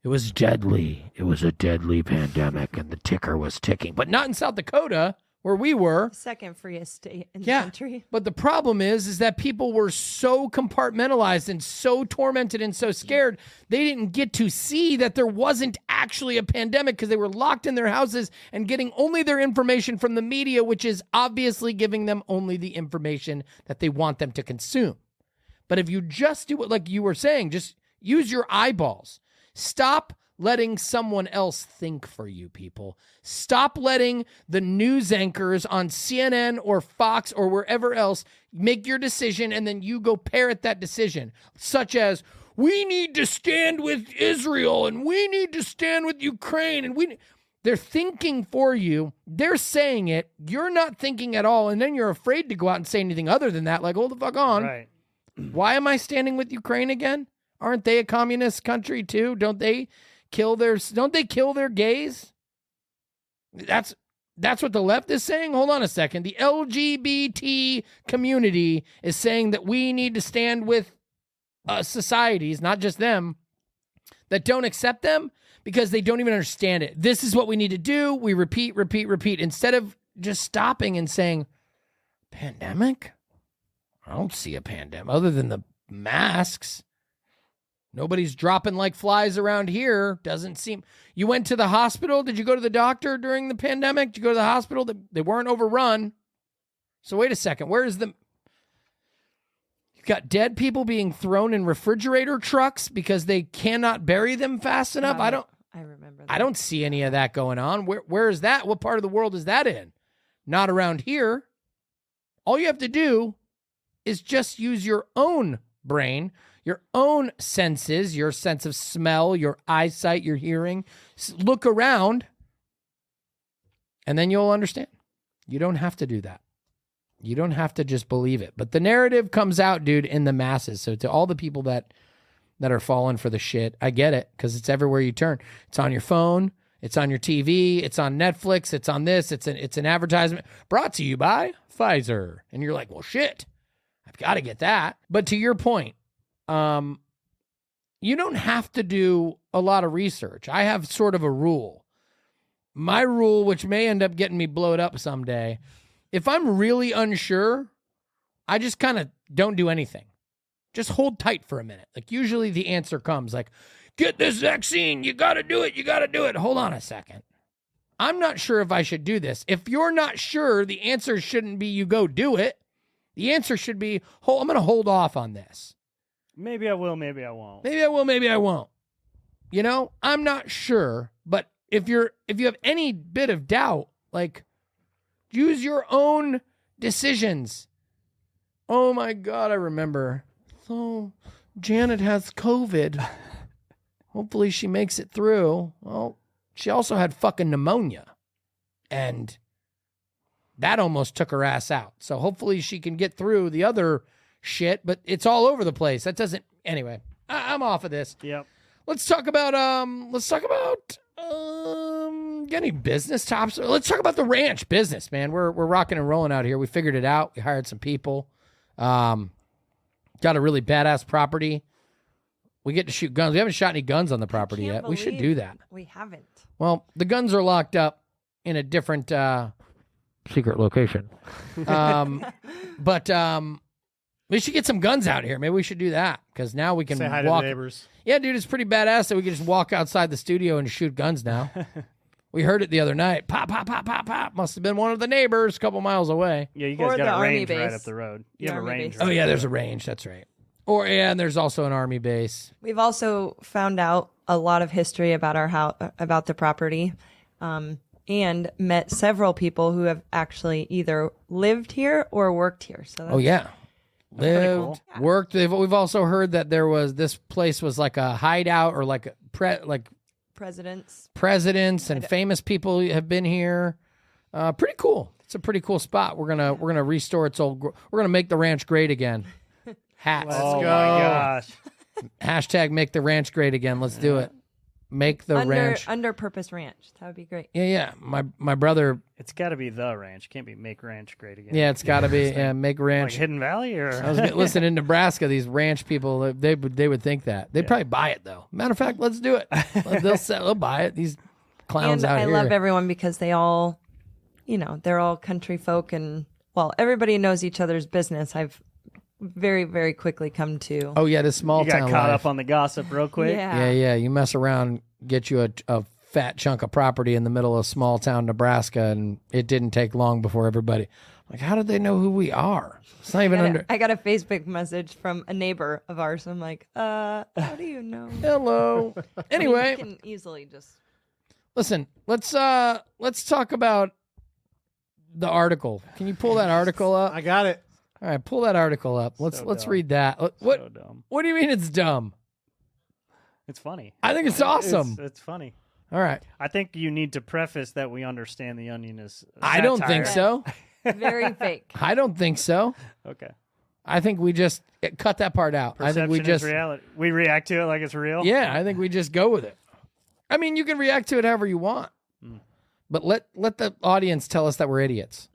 [SPEAKER 1] It was deadly. It was a deadly pandemic, and the ticker was ticking. But not in South Dakota, where we were.
[SPEAKER 5] second freest state in the
[SPEAKER 1] Yeah,
[SPEAKER 5] country.
[SPEAKER 1] but the problem is that people were so compartmentalized and so tormented and so scared, they didn't get to see that there wasn't actually a pandemic because they were locked in their houses and getting only their information from the media, which is obviously giving them only the information that they want them to consume. But if you just do it like you were saying, just use your eyeballs. Stop letting someone else think for you, people. Stop letting the news anchors on CNN or Fox or wherever else make your decision and then you go parrot that decision, such as, we need to stand with Israel and we need to stand with Ukraine and they're thinking for you. They're saying it. You're not thinking at all. And then you're afraid to go out and say anything other than that. Like, hold the fuck on.
[SPEAKER 2] Right.
[SPEAKER 1] Why am I standing with Ukraine again? Aren't they a communist country too? Don't they kill their gays? That's what the left is saying. Hold on a second. The LGBT community is saying that we need to stand with societies, not just them, that don't accept them because they don't even understand it. This is what we need to do. We repeat, instead of just stopping and saying, pandemic? I don't see a pandemic other than the masks. Nobody's dropping like flies around here. Doesn't seem. You went to the hospital? Did you go to the doctor during the pandemic? Did you go to the hospital? They weren't overrun. So wait a second. Where is the... You've got dead people being thrown in refrigerator trucks because they cannot bury them fast enough. I
[SPEAKER 5] remember that.
[SPEAKER 1] I don't see any of that going on. Where is that? What part of the world is that in? Not around here. All you have to do is just use your own brain, your own senses, your sense of smell, your eyesight, your hearing. Look around, and then you'll understand. You don't have to do that. You don't have to just believe it. But the narrative comes out, dude, in the masses. So to all the people that are falling for the shit, I get it, because it's everywhere you turn. It's on your phone. It's on your TV. It's on Netflix. It's on this. It's an advertisement brought to you by Pfizer. And you're like, well, shit, I've got to get that. But to your point, you don't have to do a lot of research. I have sort of a rule. My rule, which may end up getting me blowed up someday, if I'm really unsure, I just kind of don't do anything. Just hold tight for a minute. Like usually the answer comes like, get this vaccine. You got to do it. You got to do it. Hold on a second. I'm not sure if I should do this. If you're not sure, the answer shouldn't be you go do it. The answer should be, I'm going to hold off on this.
[SPEAKER 2] Maybe I will, maybe I won't.
[SPEAKER 1] Maybe I will, maybe I won't. You know, I'm not sure, but if you have any bit of doubt, like use your own decisions. Oh my God, I remember. So Janet has COVID. Hopefully she makes it through. Well, she also had fucking pneumonia. And that almost took her ass out. So hopefully she can get through the other shit, but it's all over the place. That doesn't, anyway, I'm off of this.
[SPEAKER 2] Yep.
[SPEAKER 1] Let's talk about any business tops. Let's talk about the ranch business, man. We're rocking and rolling out here. We figured it out. We hired some people. Got a really badass property. We get to shoot guns. We haven't shot any guns on the property yet. We should do that.
[SPEAKER 5] We haven't.
[SPEAKER 1] Well, the guns are locked up in a different secret location. But we should get some guns out here. Maybe we should do that because now we can
[SPEAKER 3] Say hi to
[SPEAKER 1] walk.
[SPEAKER 3] the neighbors.
[SPEAKER 1] Yeah, dude, it's pretty badass that we can just walk outside the studio and shoot guns now. We heard it the other night. Pop, pop, pop, pop, pop. Must have been one of the neighbors a couple miles away.
[SPEAKER 2] Yeah, you
[SPEAKER 5] Or
[SPEAKER 2] guys
[SPEAKER 5] the
[SPEAKER 2] got a
[SPEAKER 5] army
[SPEAKER 2] range right
[SPEAKER 5] base.
[SPEAKER 2] up the road.
[SPEAKER 5] The
[SPEAKER 2] You have a
[SPEAKER 5] army
[SPEAKER 2] range.
[SPEAKER 5] base.
[SPEAKER 1] Oh,
[SPEAKER 2] right
[SPEAKER 1] yeah,
[SPEAKER 2] up
[SPEAKER 1] there's
[SPEAKER 2] the
[SPEAKER 1] a
[SPEAKER 2] road.
[SPEAKER 1] range. That's right. And there's also an army base.
[SPEAKER 5] We've also found out a lot of history about our house, about the property, and met several people who have actually either lived here or worked here. So that's,
[SPEAKER 1] Oh, yeah.
[SPEAKER 2] pretty
[SPEAKER 1] Lived, worked. We've also heard that this place was like a hideout or like
[SPEAKER 5] presidents.
[SPEAKER 1] presidents and famous people have been here. Pretty cool. It's a pretty cool spot. We're gonna restore its old. We're gonna make the ranch great again. Hats.
[SPEAKER 2] Oh
[SPEAKER 3] go.
[SPEAKER 2] my gosh.
[SPEAKER 1] Hashtag make the ranch great again. Let's do it. Make the ranch.
[SPEAKER 5] Under Purpose Ranch. That would be great.
[SPEAKER 1] Yeah. My brother.
[SPEAKER 2] It's got to be the ranch. Can't be make ranch great again.
[SPEAKER 1] Yeah, it's got to be make
[SPEAKER 2] Like
[SPEAKER 1] ranch.
[SPEAKER 2] Hidden Valley or
[SPEAKER 1] Listen, in Nebraska, these ranch people they would think that they'd probably buy it though. Matter of fact, let's do it. They'll buy it. These clowns
[SPEAKER 5] And
[SPEAKER 1] out
[SPEAKER 5] I
[SPEAKER 1] here.
[SPEAKER 5] love everyone because they all, they're all country folk, and everybody knows each other's business. I've very, very quickly come to.
[SPEAKER 1] Oh yeah, this small
[SPEAKER 2] you got
[SPEAKER 1] town
[SPEAKER 2] caught
[SPEAKER 1] life.
[SPEAKER 2] up on the gossip real quick.
[SPEAKER 1] Yeah. You mess around, get you a fat chunk of property in the middle of small town Nebraska, and it didn't take long before everybody, like, how did they know who we are? It's not even under.
[SPEAKER 5] I got a Facebook message from a neighbor of ours. I'm like, how do you know?
[SPEAKER 1] Hello. Anyway,
[SPEAKER 5] You can easily just.
[SPEAKER 1] listen. Let's talk about the article. Can you pull that article up?
[SPEAKER 3] I got it.
[SPEAKER 1] All right, pull that article up. Let's
[SPEAKER 2] dumb.
[SPEAKER 1] read that.
[SPEAKER 2] So
[SPEAKER 1] What
[SPEAKER 2] dumb.
[SPEAKER 1] What do you mean it's dumb?
[SPEAKER 2] It's funny.
[SPEAKER 1] I think it's awesome.
[SPEAKER 2] It's funny.
[SPEAKER 1] All right.
[SPEAKER 2] I think you need to preface that we understand the Onion is.
[SPEAKER 1] I don't think
[SPEAKER 2] satire.
[SPEAKER 1] so.
[SPEAKER 5] Very fake.
[SPEAKER 1] I don't think so.
[SPEAKER 2] Okay.
[SPEAKER 1] I think we just cut that part out. I think we
[SPEAKER 2] Perception
[SPEAKER 1] just
[SPEAKER 2] is reality. We react to it like it's real.
[SPEAKER 1] Yeah, I think we just go with it. I mean, you can react to it however you want, but let the audience tell us that we're idiots.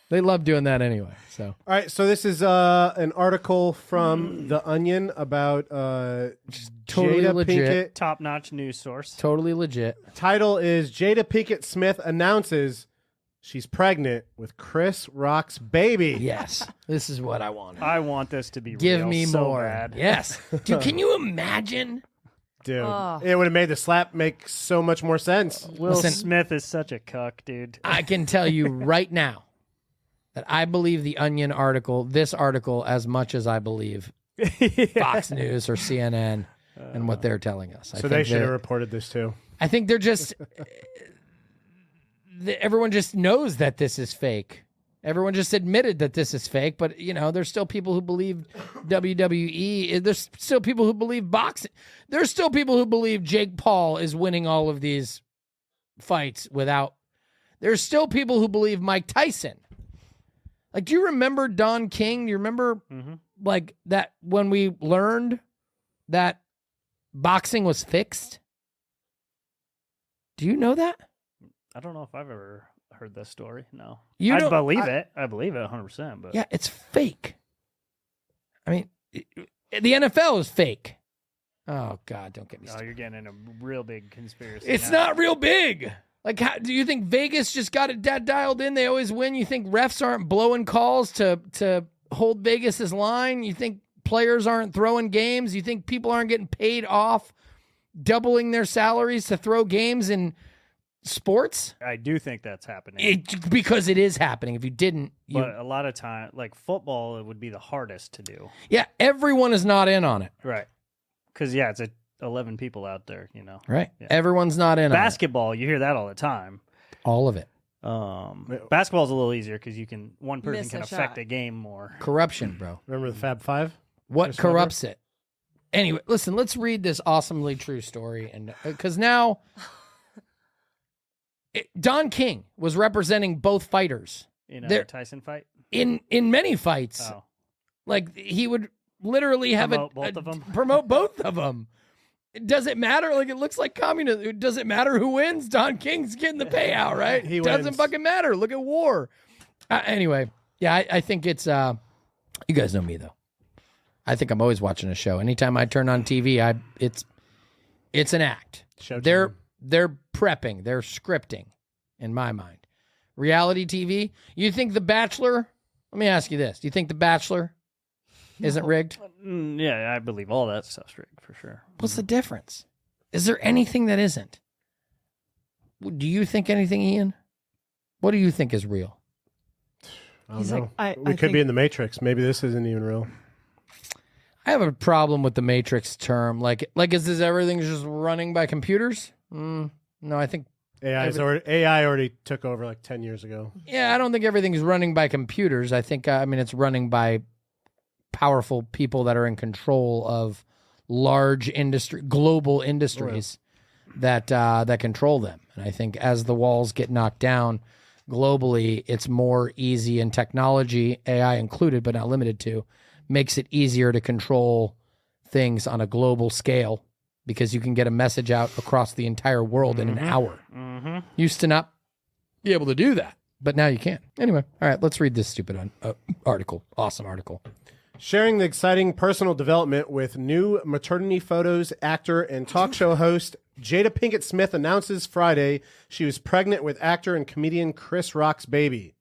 [SPEAKER 1] They love doing that anyway. So
[SPEAKER 3] All right, so this is an article from The Onion about
[SPEAKER 1] totally
[SPEAKER 3] Jada
[SPEAKER 1] legit.
[SPEAKER 3] Pinkett.
[SPEAKER 2] Top-notch news source.
[SPEAKER 1] totally legit.
[SPEAKER 3] Title is Jada Pinkett Smith announces she's pregnant with Chris Rock's baby.
[SPEAKER 1] Yes, this is what I wanted.
[SPEAKER 2] I want this to be
[SPEAKER 1] Give
[SPEAKER 2] real
[SPEAKER 1] me
[SPEAKER 2] so
[SPEAKER 1] more.
[SPEAKER 2] bad.
[SPEAKER 1] Yes, dude. Can you imagine?
[SPEAKER 3] Dude,
[SPEAKER 5] Oh.
[SPEAKER 3] it would have made the slap make so much more sense.
[SPEAKER 2] Will
[SPEAKER 1] Listen.
[SPEAKER 2] Smith is such a cuck, dude.
[SPEAKER 1] I can tell you right now that I believe the Onion article, this article, as much as I believe Fox News or CNN and what they're telling us.
[SPEAKER 3] So they should have reported this too.
[SPEAKER 1] I think they're just. Everyone just knows that this is fake. Everyone just admitted that this is fake, but there's still people who believe WWE. There's still people who believe boxing. There's still people who believe Jake Paul is winning all of these fights without. There's still people who believe Mike Tyson. Like, do you remember Don King? Do you remember like that when we learned that boxing was fixed? Do you know that?
[SPEAKER 2] I don't know if I've ever heard this story. No.
[SPEAKER 1] You
[SPEAKER 2] I
[SPEAKER 1] don't-
[SPEAKER 2] believe it. I believe it 100%. But
[SPEAKER 1] Yeah, it's fake. I mean, the NFL is fake. Oh God, don't get me
[SPEAKER 2] oh,
[SPEAKER 1] started.
[SPEAKER 2] you're getting in a real big conspiracy.
[SPEAKER 1] It's
[SPEAKER 2] now.
[SPEAKER 1] not real big. Like, how, do you think Vegas just got it dialed in? They always win. You think refs aren't blowing calls to hold Vegas's line? You think players aren't throwing games? You think people aren't getting paid off, doubling their salaries to throw games in sports?
[SPEAKER 2] I do think that's happening.
[SPEAKER 1] Because it is happening. If you didn't,
[SPEAKER 2] but a lot of time, like football, it would be the hardest to do.
[SPEAKER 1] yeah, everyone is not in on it.
[SPEAKER 2] Right. Because, yeah, it's 11 people out there,
[SPEAKER 1] Right?
[SPEAKER 2] Yeah.
[SPEAKER 1] Everyone's not in
[SPEAKER 2] Basketball, you hear that all the time.
[SPEAKER 1] on it. All of it.
[SPEAKER 2] Basketball's a little easier because one person
[SPEAKER 5] Miss
[SPEAKER 2] can
[SPEAKER 5] a
[SPEAKER 2] affect
[SPEAKER 5] shot.
[SPEAKER 2] a game more.
[SPEAKER 1] Corruption, bro.
[SPEAKER 3] Remember the Fab Five?
[SPEAKER 1] What
[SPEAKER 3] Chris
[SPEAKER 1] corrupts it? Anyway, listen, let's read this awesomely true story. And because now Don King was representing both fighters
[SPEAKER 2] In a
[SPEAKER 1] There-
[SPEAKER 2] Tyson fight?
[SPEAKER 1] in many fights.
[SPEAKER 2] Oh.
[SPEAKER 1] Like, he would literally have
[SPEAKER 2] Promote both of 'em?
[SPEAKER 1] promote both of them. Does it matter? Like, it looks like communism. Does it matter who wins? Don King's getting the payout, right?
[SPEAKER 3] He
[SPEAKER 1] Doesn't
[SPEAKER 3] wins.
[SPEAKER 1] fucking matter. Look at war. Anyway, yeah, I think it's. You guys know me though. I think I'm always watching a show. Anytime I turn on TV, it's an act.
[SPEAKER 3] Showtime.
[SPEAKER 1] They're prepping. They're scripting, in my mind. reality TV. You think The Bachelor? Let me ask you this: do you think The Bachelor isn't rigged?
[SPEAKER 2] Yeah, I believe all that stuff's rigged for sure.
[SPEAKER 1] What's the difference? Is there anything that isn't? Do you think anything, Ian? What do you think is real?
[SPEAKER 3] I don't
[SPEAKER 5] He's
[SPEAKER 3] know.
[SPEAKER 5] like,
[SPEAKER 3] We could be in the Matrix. Maybe this isn't even real.
[SPEAKER 1] I have a problem with the Matrix term. Like is this everything's just running by computers? No, I think
[SPEAKER 3] AI already took over like 10 years ago.
[SPEAKER 1] yeah, I don't think everything's running by computers. I think it's running by powerful people that are in control of large global industries that control them. And I think as the walls get knocked down globally, it's more easy, and technology, AI included but not limited to, makes it easier to control things on a global scale because you can get a message out across the entire world in an hour. Used to not be able to do that, but now you can. Anyway, all right, let's read this stupid article. Awesome article.
[SPEAKER 3] Sharing the exciting personal development with new maternity photos, actor and talk show host Jada Pinkett Smith announces Friday she was pregnant with actor and comedian Chris Rock's baby.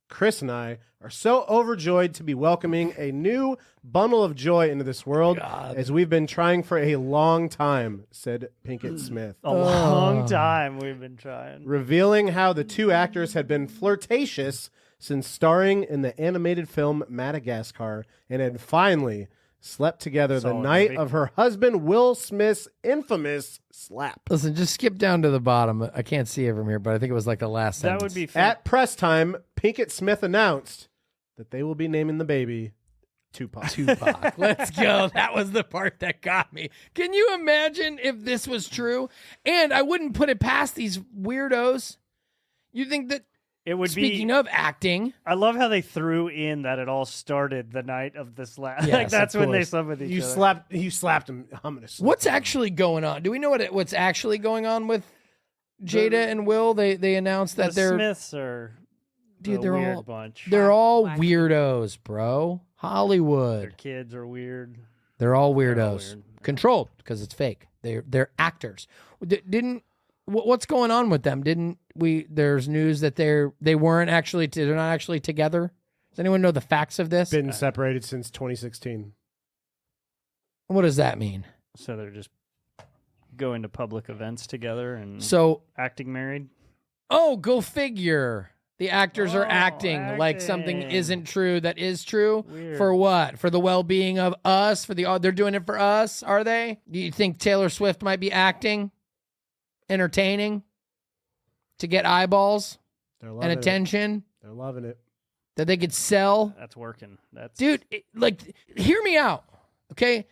[SPEAKER 3] Chris and I are so overjoyed to be welcoming a new bundle of joy into this world as we've been trying for a long time, said Pinkett Smith.
[SPEAKER 2] A long time we've been trying.
[SPEAKER 3] Revealing how the two actors had been flirtatious since starring in the animated film Madagascar and had finally slept together the
[SPEAKER 2] Solid
[SPEAKER 3] night
[SPEAKER 2] movie.
[SPEAKER 3] of her husband Will Smith's infamous slap.
[SPEAKER 1] Listen, just skip down to the bottom. I can't see it from here, but I think it was like the last
[SPEAKER 2] That
[SPEAKER 1] sentence.
[SPEAKER 2] would be fun.
[SPEAKER 3] At press time, Pinkett Smith announced that they will be naming the baby Tupac.
[SPEAKER 1] Tupac. Let's go. That was the part that got me. Can you imagine if this was true? And I wouldn't put it past these weirdos. You think that,
[SPEAKER 2] It would
[SPEAKER 1] speaking
[SPEAKER 2] be.
[SPEAKER 1] of acting,
[SPEAKER 2] I love how they threw in that it all started the night of the slap.
[SPEAKER 1] Yes,
[SPEAKER 2] like that's
[SPEAKER 1] of
[SPEAKER 2] when they
[SPEAKER 1] course.
[SPEAKER 2] slept with each
[SPEAKER 3] You
[SPEAKER 2] other.
[SPEAKER 3] slapped him. I'm gonna slap
[SPEAKER 1] what's
[SPEAKER 3] him.
[SPEAKER 1] actually going on? Do we know what's actually going on with Jada and Will? They announced that
[SPEAKER 2] the
[SPEAKER 1] they're
[SPEAKER 2] Smiths are
[SPEAKER 1] dude,
[SPEAKER 2] a
[SPEAKER 1] they're
[SPEAKER 2] weird
[SPEAKER 1] all
[SPEAKER 2] bunch.
[SPEAKER 1] they're all
[SPEAKER 5] Wacky.
[SPEAKER 1] weirdos, bro.
[SPEAKER 2] Their
[SPEAKER 1] Hollywood.
[SPEAKER 2] kids are weird.
[SPEAKER 1] They're all
[SPEAKER 2] They're
[SPEAKER 1] weirdos.
[SPEAKER 2] all weird.
[SPEAKER 1] Controlled because it's fake. They're actors. What's going on with them? There's news that they're not actually together. Does anyone know the facts of this?
[SPEAKER 3] Been separated since 2016.
[SPEAKER 1] What does that mean?
[SPEAKER 2] So they're just going to public events together and
[SPEAKER 1] So,
[SPEAKER 2] acting married.
[SPEAKER 1] go figure. The actors are
[SPEAKER 2] Oh,
[SPEAKER 1] acting like something
[SPEAKER 2] acting.
[SPEAKER 1] isn't true that is true.
[SPEAKER 2] Weird.
[SPEAKER 1] For what? For the well-being of us? They're doing it for us, are they? Do you think Taylor Swift might be acting? Entertaining? To get eyeballs
[SPEAKER 3] They're
[SPEAKER 1] and
[SPEAKER 3] loving it.
[SPEAKER 1] attention
[SPEAKER 3] They're loving it.
[SPEAKER 1] that they could sell?
[SPEAKER 2] That's working. That's
[SPEAKER 1] Dude, hear me out, okay?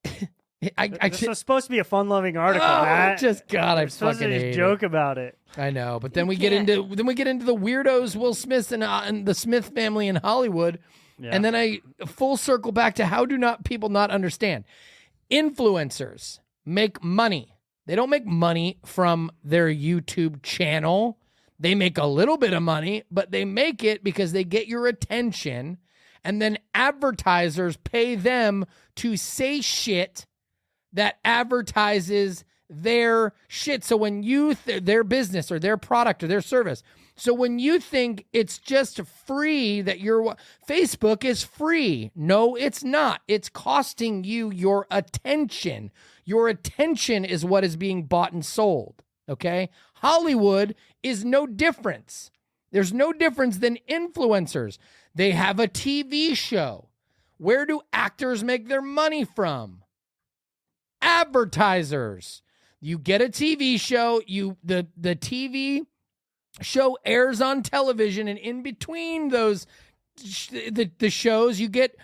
[SPEAKER 2] This was supposed to be a fun-loving article,
[SPEAKER 1] Oh,
[SPEAKER 2] Matt.
[SPEAKER 1] God, I
[SPEAKER 2] We're supposed
[SPEAKER 1] fucking
[SPEAKER 2] to
[SPEAKER 1] hate
[SPEAKER 2] just
[SPEAKER 1] it.
[SPEAKER 2] joke about it.
[SPEAKER 1] I know, but then we
[SPEAKER 5] can't.
[SPEAKER 1] get into the weirdos, Will Smith and the Smith family in Hollywood,
[SPEAKER 2] Yeah.
[SPEAKER 1] and then I full circle back to how do not people not understand? Influencers make money. They don't make money from their YouTube channel. They make a little bit of money, but they make it because they get your attention, and then advertisers pay them to say shit that advertises their shit. So when you their business or their product or their service. So when you think it's just free, that Facebook is free. No, it's not. It's costing you your attention. Your attention is what is being bought and sold. Okay? Hollywood is no difference. There's no difference than influencers. They have a TV show. Where do actors make their money from? Advertisers. You get a TV show, the TV show airs on television, and in between those the shows you get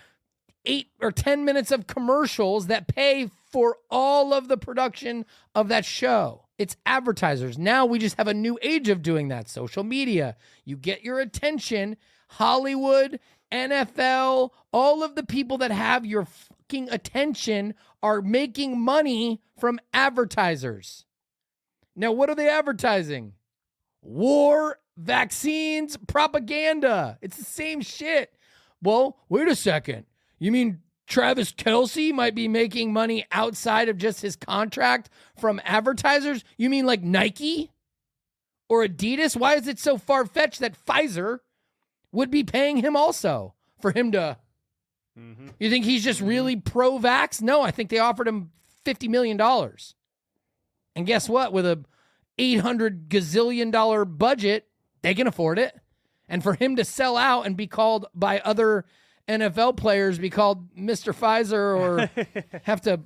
[SPEAKER 1] 8 or 10 minutes of commercials that pay for all of the production of that show. It's advertisers. Now we just have a new age of doing that. Social media. You get your attention. Hollywood, NFL, all of the people that have your fucking attention are making money from advertisers. Now, what are they advertising? War, vaccines, propaganda. It's the same shit. Well, wait a second. You mean Travis Kelce might be making money outside of just his contract from advertisers? You mean like Nike? or Adidas? Why is it so far-fetched that Pfizer would be paying him also for him to... You think he's just really pro-vax? No, I think they offered him $50 million. And guess what? With a $800 gazillion budget, they can afford it. And for him to sell out and be called by other NFL players, be called Mr. Pfizer, or have to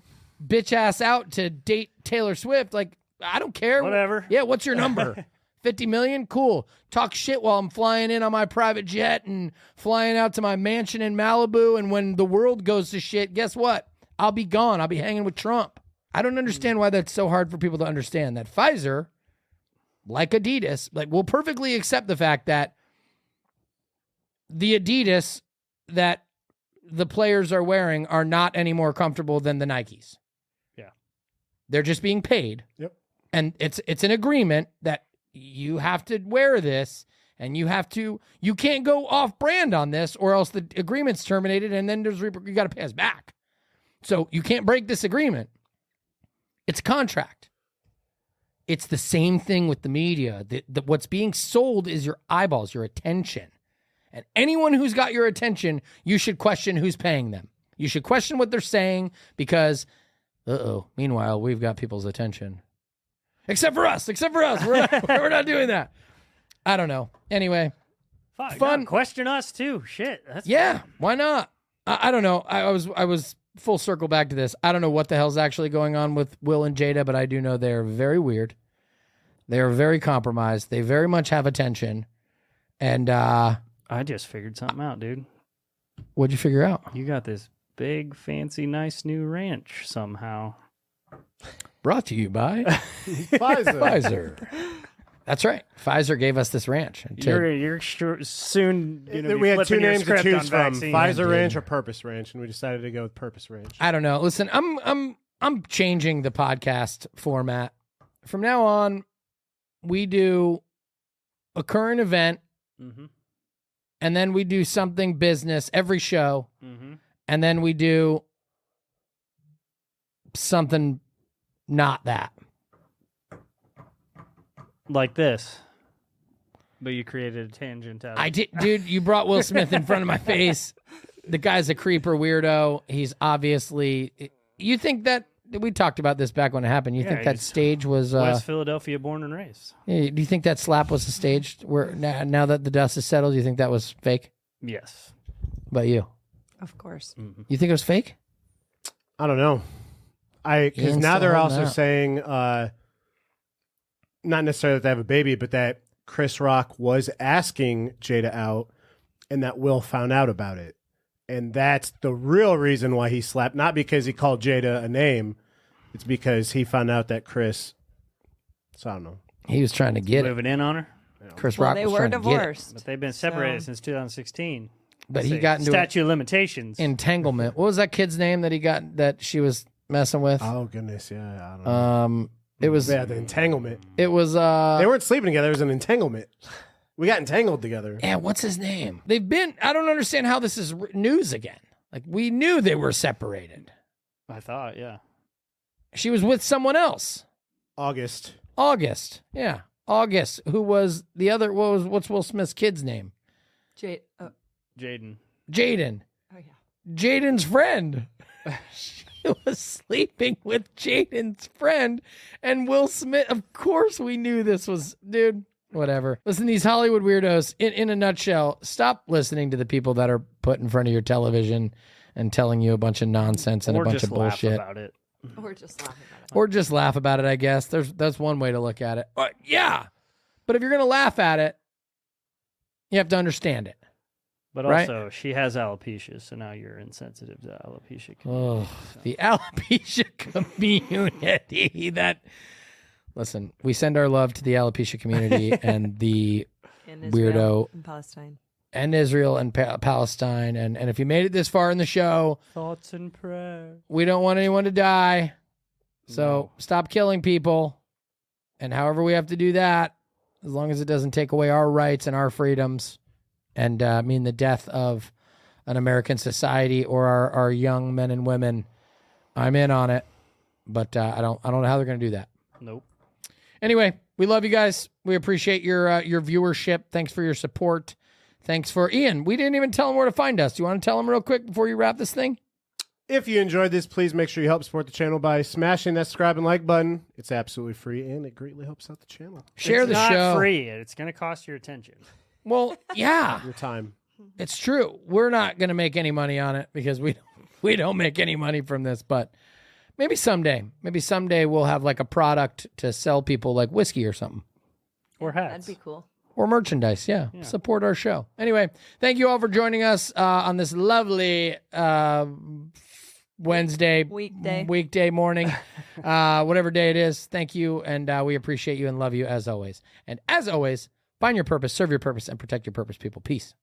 [SPEAKER 1] bitch ass out to date Taylor Swift, like, I don't care.
[SPEAKER 2] Whatever.
[SPEAKER 1] Yeah, what's your number? 50 million? Cool. Talk shit while I'm flying in on my private jet and flying out to my mansion in Malibu. And when the world goes to shit, guess what? I'll be gone. I'll be hanging with Trump. I don't understand why that's so hard for people to understand. That Pfizer, like Adidas, like, will perfectly accept the fact that the Adidas that the players are wearing are not any more comfortable than the Nikes.
[SPEAKER 2] Yeah.
[SPEAKER 1] They're just being paid.
[SPEAKER 3] Yep.
[SPEAKER 1] And it's an agreement that you have to wear this, and you can't go off brand on this, or else the agreement's terminated, and then you got to pay us back. So you can't break this agreement. It's a contract. It's the same thing with the media. What's being sold is your eyeballs, your attention. And anyone who's got your attention, you should question who's paying them. You should question what they're saying, because, meanwhile, we've got people's attention. Except for us. We're not doing that. I don't know. Anyway.
[SPEAKER 2] Fun. No, question us too. Shit. That's
[SPEAKER 1] Yeah.
[SPEAKER 2] fun.
[SPEAKER 1] Why not? I don't know. I was full circle back to this. I don't know what the hell's actually going on with Will and Jada, but I do know they're very weird. They are very compromised. They very much have attention. And
[SPEAKER 2] I just figured something out, dude.
[SPEAKER 1] what'd you figure out?
[SPEAKER 2] You got this big, fancy, nice new ranch somehow.
[SPEAKER 1] Brought to you by
[SPEAKER 3] Pfizer.
[SPEAKER 1] Pfizer. That's right. Pfizer gave us this ranch.
[SPEAKER 2] You're soon.
[SPEAKER 3] We had two names to choose from:
[SPEAKER 2] vaccine.
[SPEAKER 3] Pfizer Ranch or Purpose Ranch, and we decided to go with Purpose Ranch.
[SPEAKER 1] I don't know. Listen, I'm changing the podcast format. From now on, we do a current event,
[SPEAKER 2] Mhm.
[SPEAKER 1] and then we do something business every show,
[SPEAKER 2] Mhm.
[SPEAKER 1] and then we do something not that.
[SPEAKER 2] Like this. But you created a tangent out of
[SPEAKER 1] I did, dude. You brought Will Smith in front of my face. The guy's a creeper weirdo. He's obviously. You think that we talked about this back when it happened? You
[SPEAKER 2] Yeah,
[SPEAKER 1] think that
[SPEAKER 2] he's
[SPEAKER 1] stage was?
[SPEAKER 2] West Philadelphia, born and raised.
[SPEAKER 1] Do you think that slap was staged? Where now that the dust is settled, do you think that was fake?
[SPEAKER 2] Yes.
[SPEAKER 1] What about you?
[SPEAKER 5] Of course.
[SPEAKER 1] You think it was fake?
[SPEAKER 3] I don't know. Because
[SPEAKER 1] Ian's
[SPEAKER 3] now
[SPEAKER 1] still
[SPEAKER 3] they're
[SPEAKER 1] holding
[SPEAKER 3] also
[SPEAKER 1] out.
[SPEAKER 3] saying, not necessarily that they have a baby, but that Chris Rock was asking Jada out, and that Will found out about it, and that's the real reason why he slapped. Not because he called Jada a name, it's because he found out that Chris. So I don't know.
[SPEAKER 1] He was trying to get it.
[SPEAKER 2] Moving in on her.
[SPEAKER 1] Chris
[SPEAKER 5] Well,
[SPEAKER 1] Rock
[SPEAKER 5] they
[SPEAKER 1] was
[SPEAKER 5] were
[SPEAKER 1] trying to get it.
[SPEAKER 5] divorced.
[SPEAKER 2] But they've been separated
[SPEAKER 5] So-
[SPEAKER 2] since 2016.
[SPEAKER 1] But he
[SPEAKER 2] Say,
[SPEAKER 1] got into an
[SPEAKER 2] statute of limitations.
[SPEAKER 1] entanglement. What was that kid's name that he got that she was messing with?
[SPEAKER 3] Oh goodness, yeah, I don't know.
[SPEAKER 1] It was.
[SPEAKER 3] Yeah, the entanglement.
[SPEAKER 1] It was.
[SPEAKER 3] They weren't sleeping together. It was an entanglement. We got entangled together.
[SPEAKER 1] Yeah, what's his name? They've been. I don't understand how this is news again. Like, we knew they were separated.
[SPEAKER 2] I thought, yeah.
[SPEAKER 1] She was with someone else.
[SPEAKER 3] August.
[SPEAKER 1] August. Yeah, August. Who was the other? What's Will Smith's kid's name?
[SPEAKER 5] Jade. Oh
[SPEAKER 2] Jaden.
[SPEAKER 1] Jaden.
[SPEAKER 5] yeah.
[SPEAKER 1] Jaden's friend. She was sleeping with Jaden's friend, and Will Smith. Of course, we knew this was, dude. Whatever. Listen, these Hollywood weirdos. In a nutshell, stop listening to the people that are put in front of your television and telling you a bunch of nonsense and
[SPEAKER 2] Or
[SPEAKER 1] a bunch
[SPEAKER 2] just
[SPEAKER 1] of
[SPEAKER 2] laugh
[SPEAKER 1] bullshit.
[SPEAKER 2] about it.
[SPEAKER 5] Or just laughing about it.
[SPEAKER 1] Or just laugh about it, I guess. That's one way to look at it. Yeah. But if you're going to laugh at it, you have to understand it.
[SPEAKER 2] But
[SPEAKER 1] Right.
[SPEAKER 2] also, she has alopecia, so now you're insensitive to alopecia.
[SPEAKER 1] Oh, the alopecia community. Listen, we send our love to the alopecia community and the
[SPEAKER 5] In
[SPEAKER 1] Weirdo.
[SPEAKER 5] in Palestine.
[SPEAKER 1] and Israel and Palestine. And if you made it this far in the show,
[SPEAKER 2] Thoughts and prayers.
[SPEAKER 1] we don't want anyone to die. So stop killing people. And however we have to do that, as long as it doesn't take away our rights and our freedoms and mean the death of an American society or our young men and women, I'm in on it. But I don't know how they're going to do that.
[SPEAKER 2] Nope.
[SPEAKER 1] Anyway, we love you guys. We appreciate your viewership. Thanks for your support. Thanks for Ian. We didn't even tell him where to find us. Do you want to tell him real quick before you wrap this thing?
[SPEAKER 3] If you enjoyed this, please make sure you help support the channel by smashing that subscribe and like button. It's absolutely free, and it greatly helps out the channel.
[SPEAKER 1] Share
[SPEAKER 2] It's
[SPEAKER 1] the
[SPEAKER 2] not
[SPEAKER 1] show.
[SPEAKER 2] free. It's going to cost your attention.
[SPEAKER 1] Well, yeah,
[SPEAKER 3] Your time.
[SPEAKER 1] it's true. We're not going to make any money on it because we don't make any money from this, but maybe someday we'll have like a product to sell people like whiskey or something.
[SPEAKER 2] Or hats.
[SPEAKER 5] That'd be cool.
[SPEAKER 1] Or merchandise, yeah. Support our show. Anyway, thank you all for joining us on this lovely weekday morning, whatever day it is. Thank you, and we appreciate you and love you as always. And as always, find your purpose, serve your purpose, and protect your purpose, people. Peace.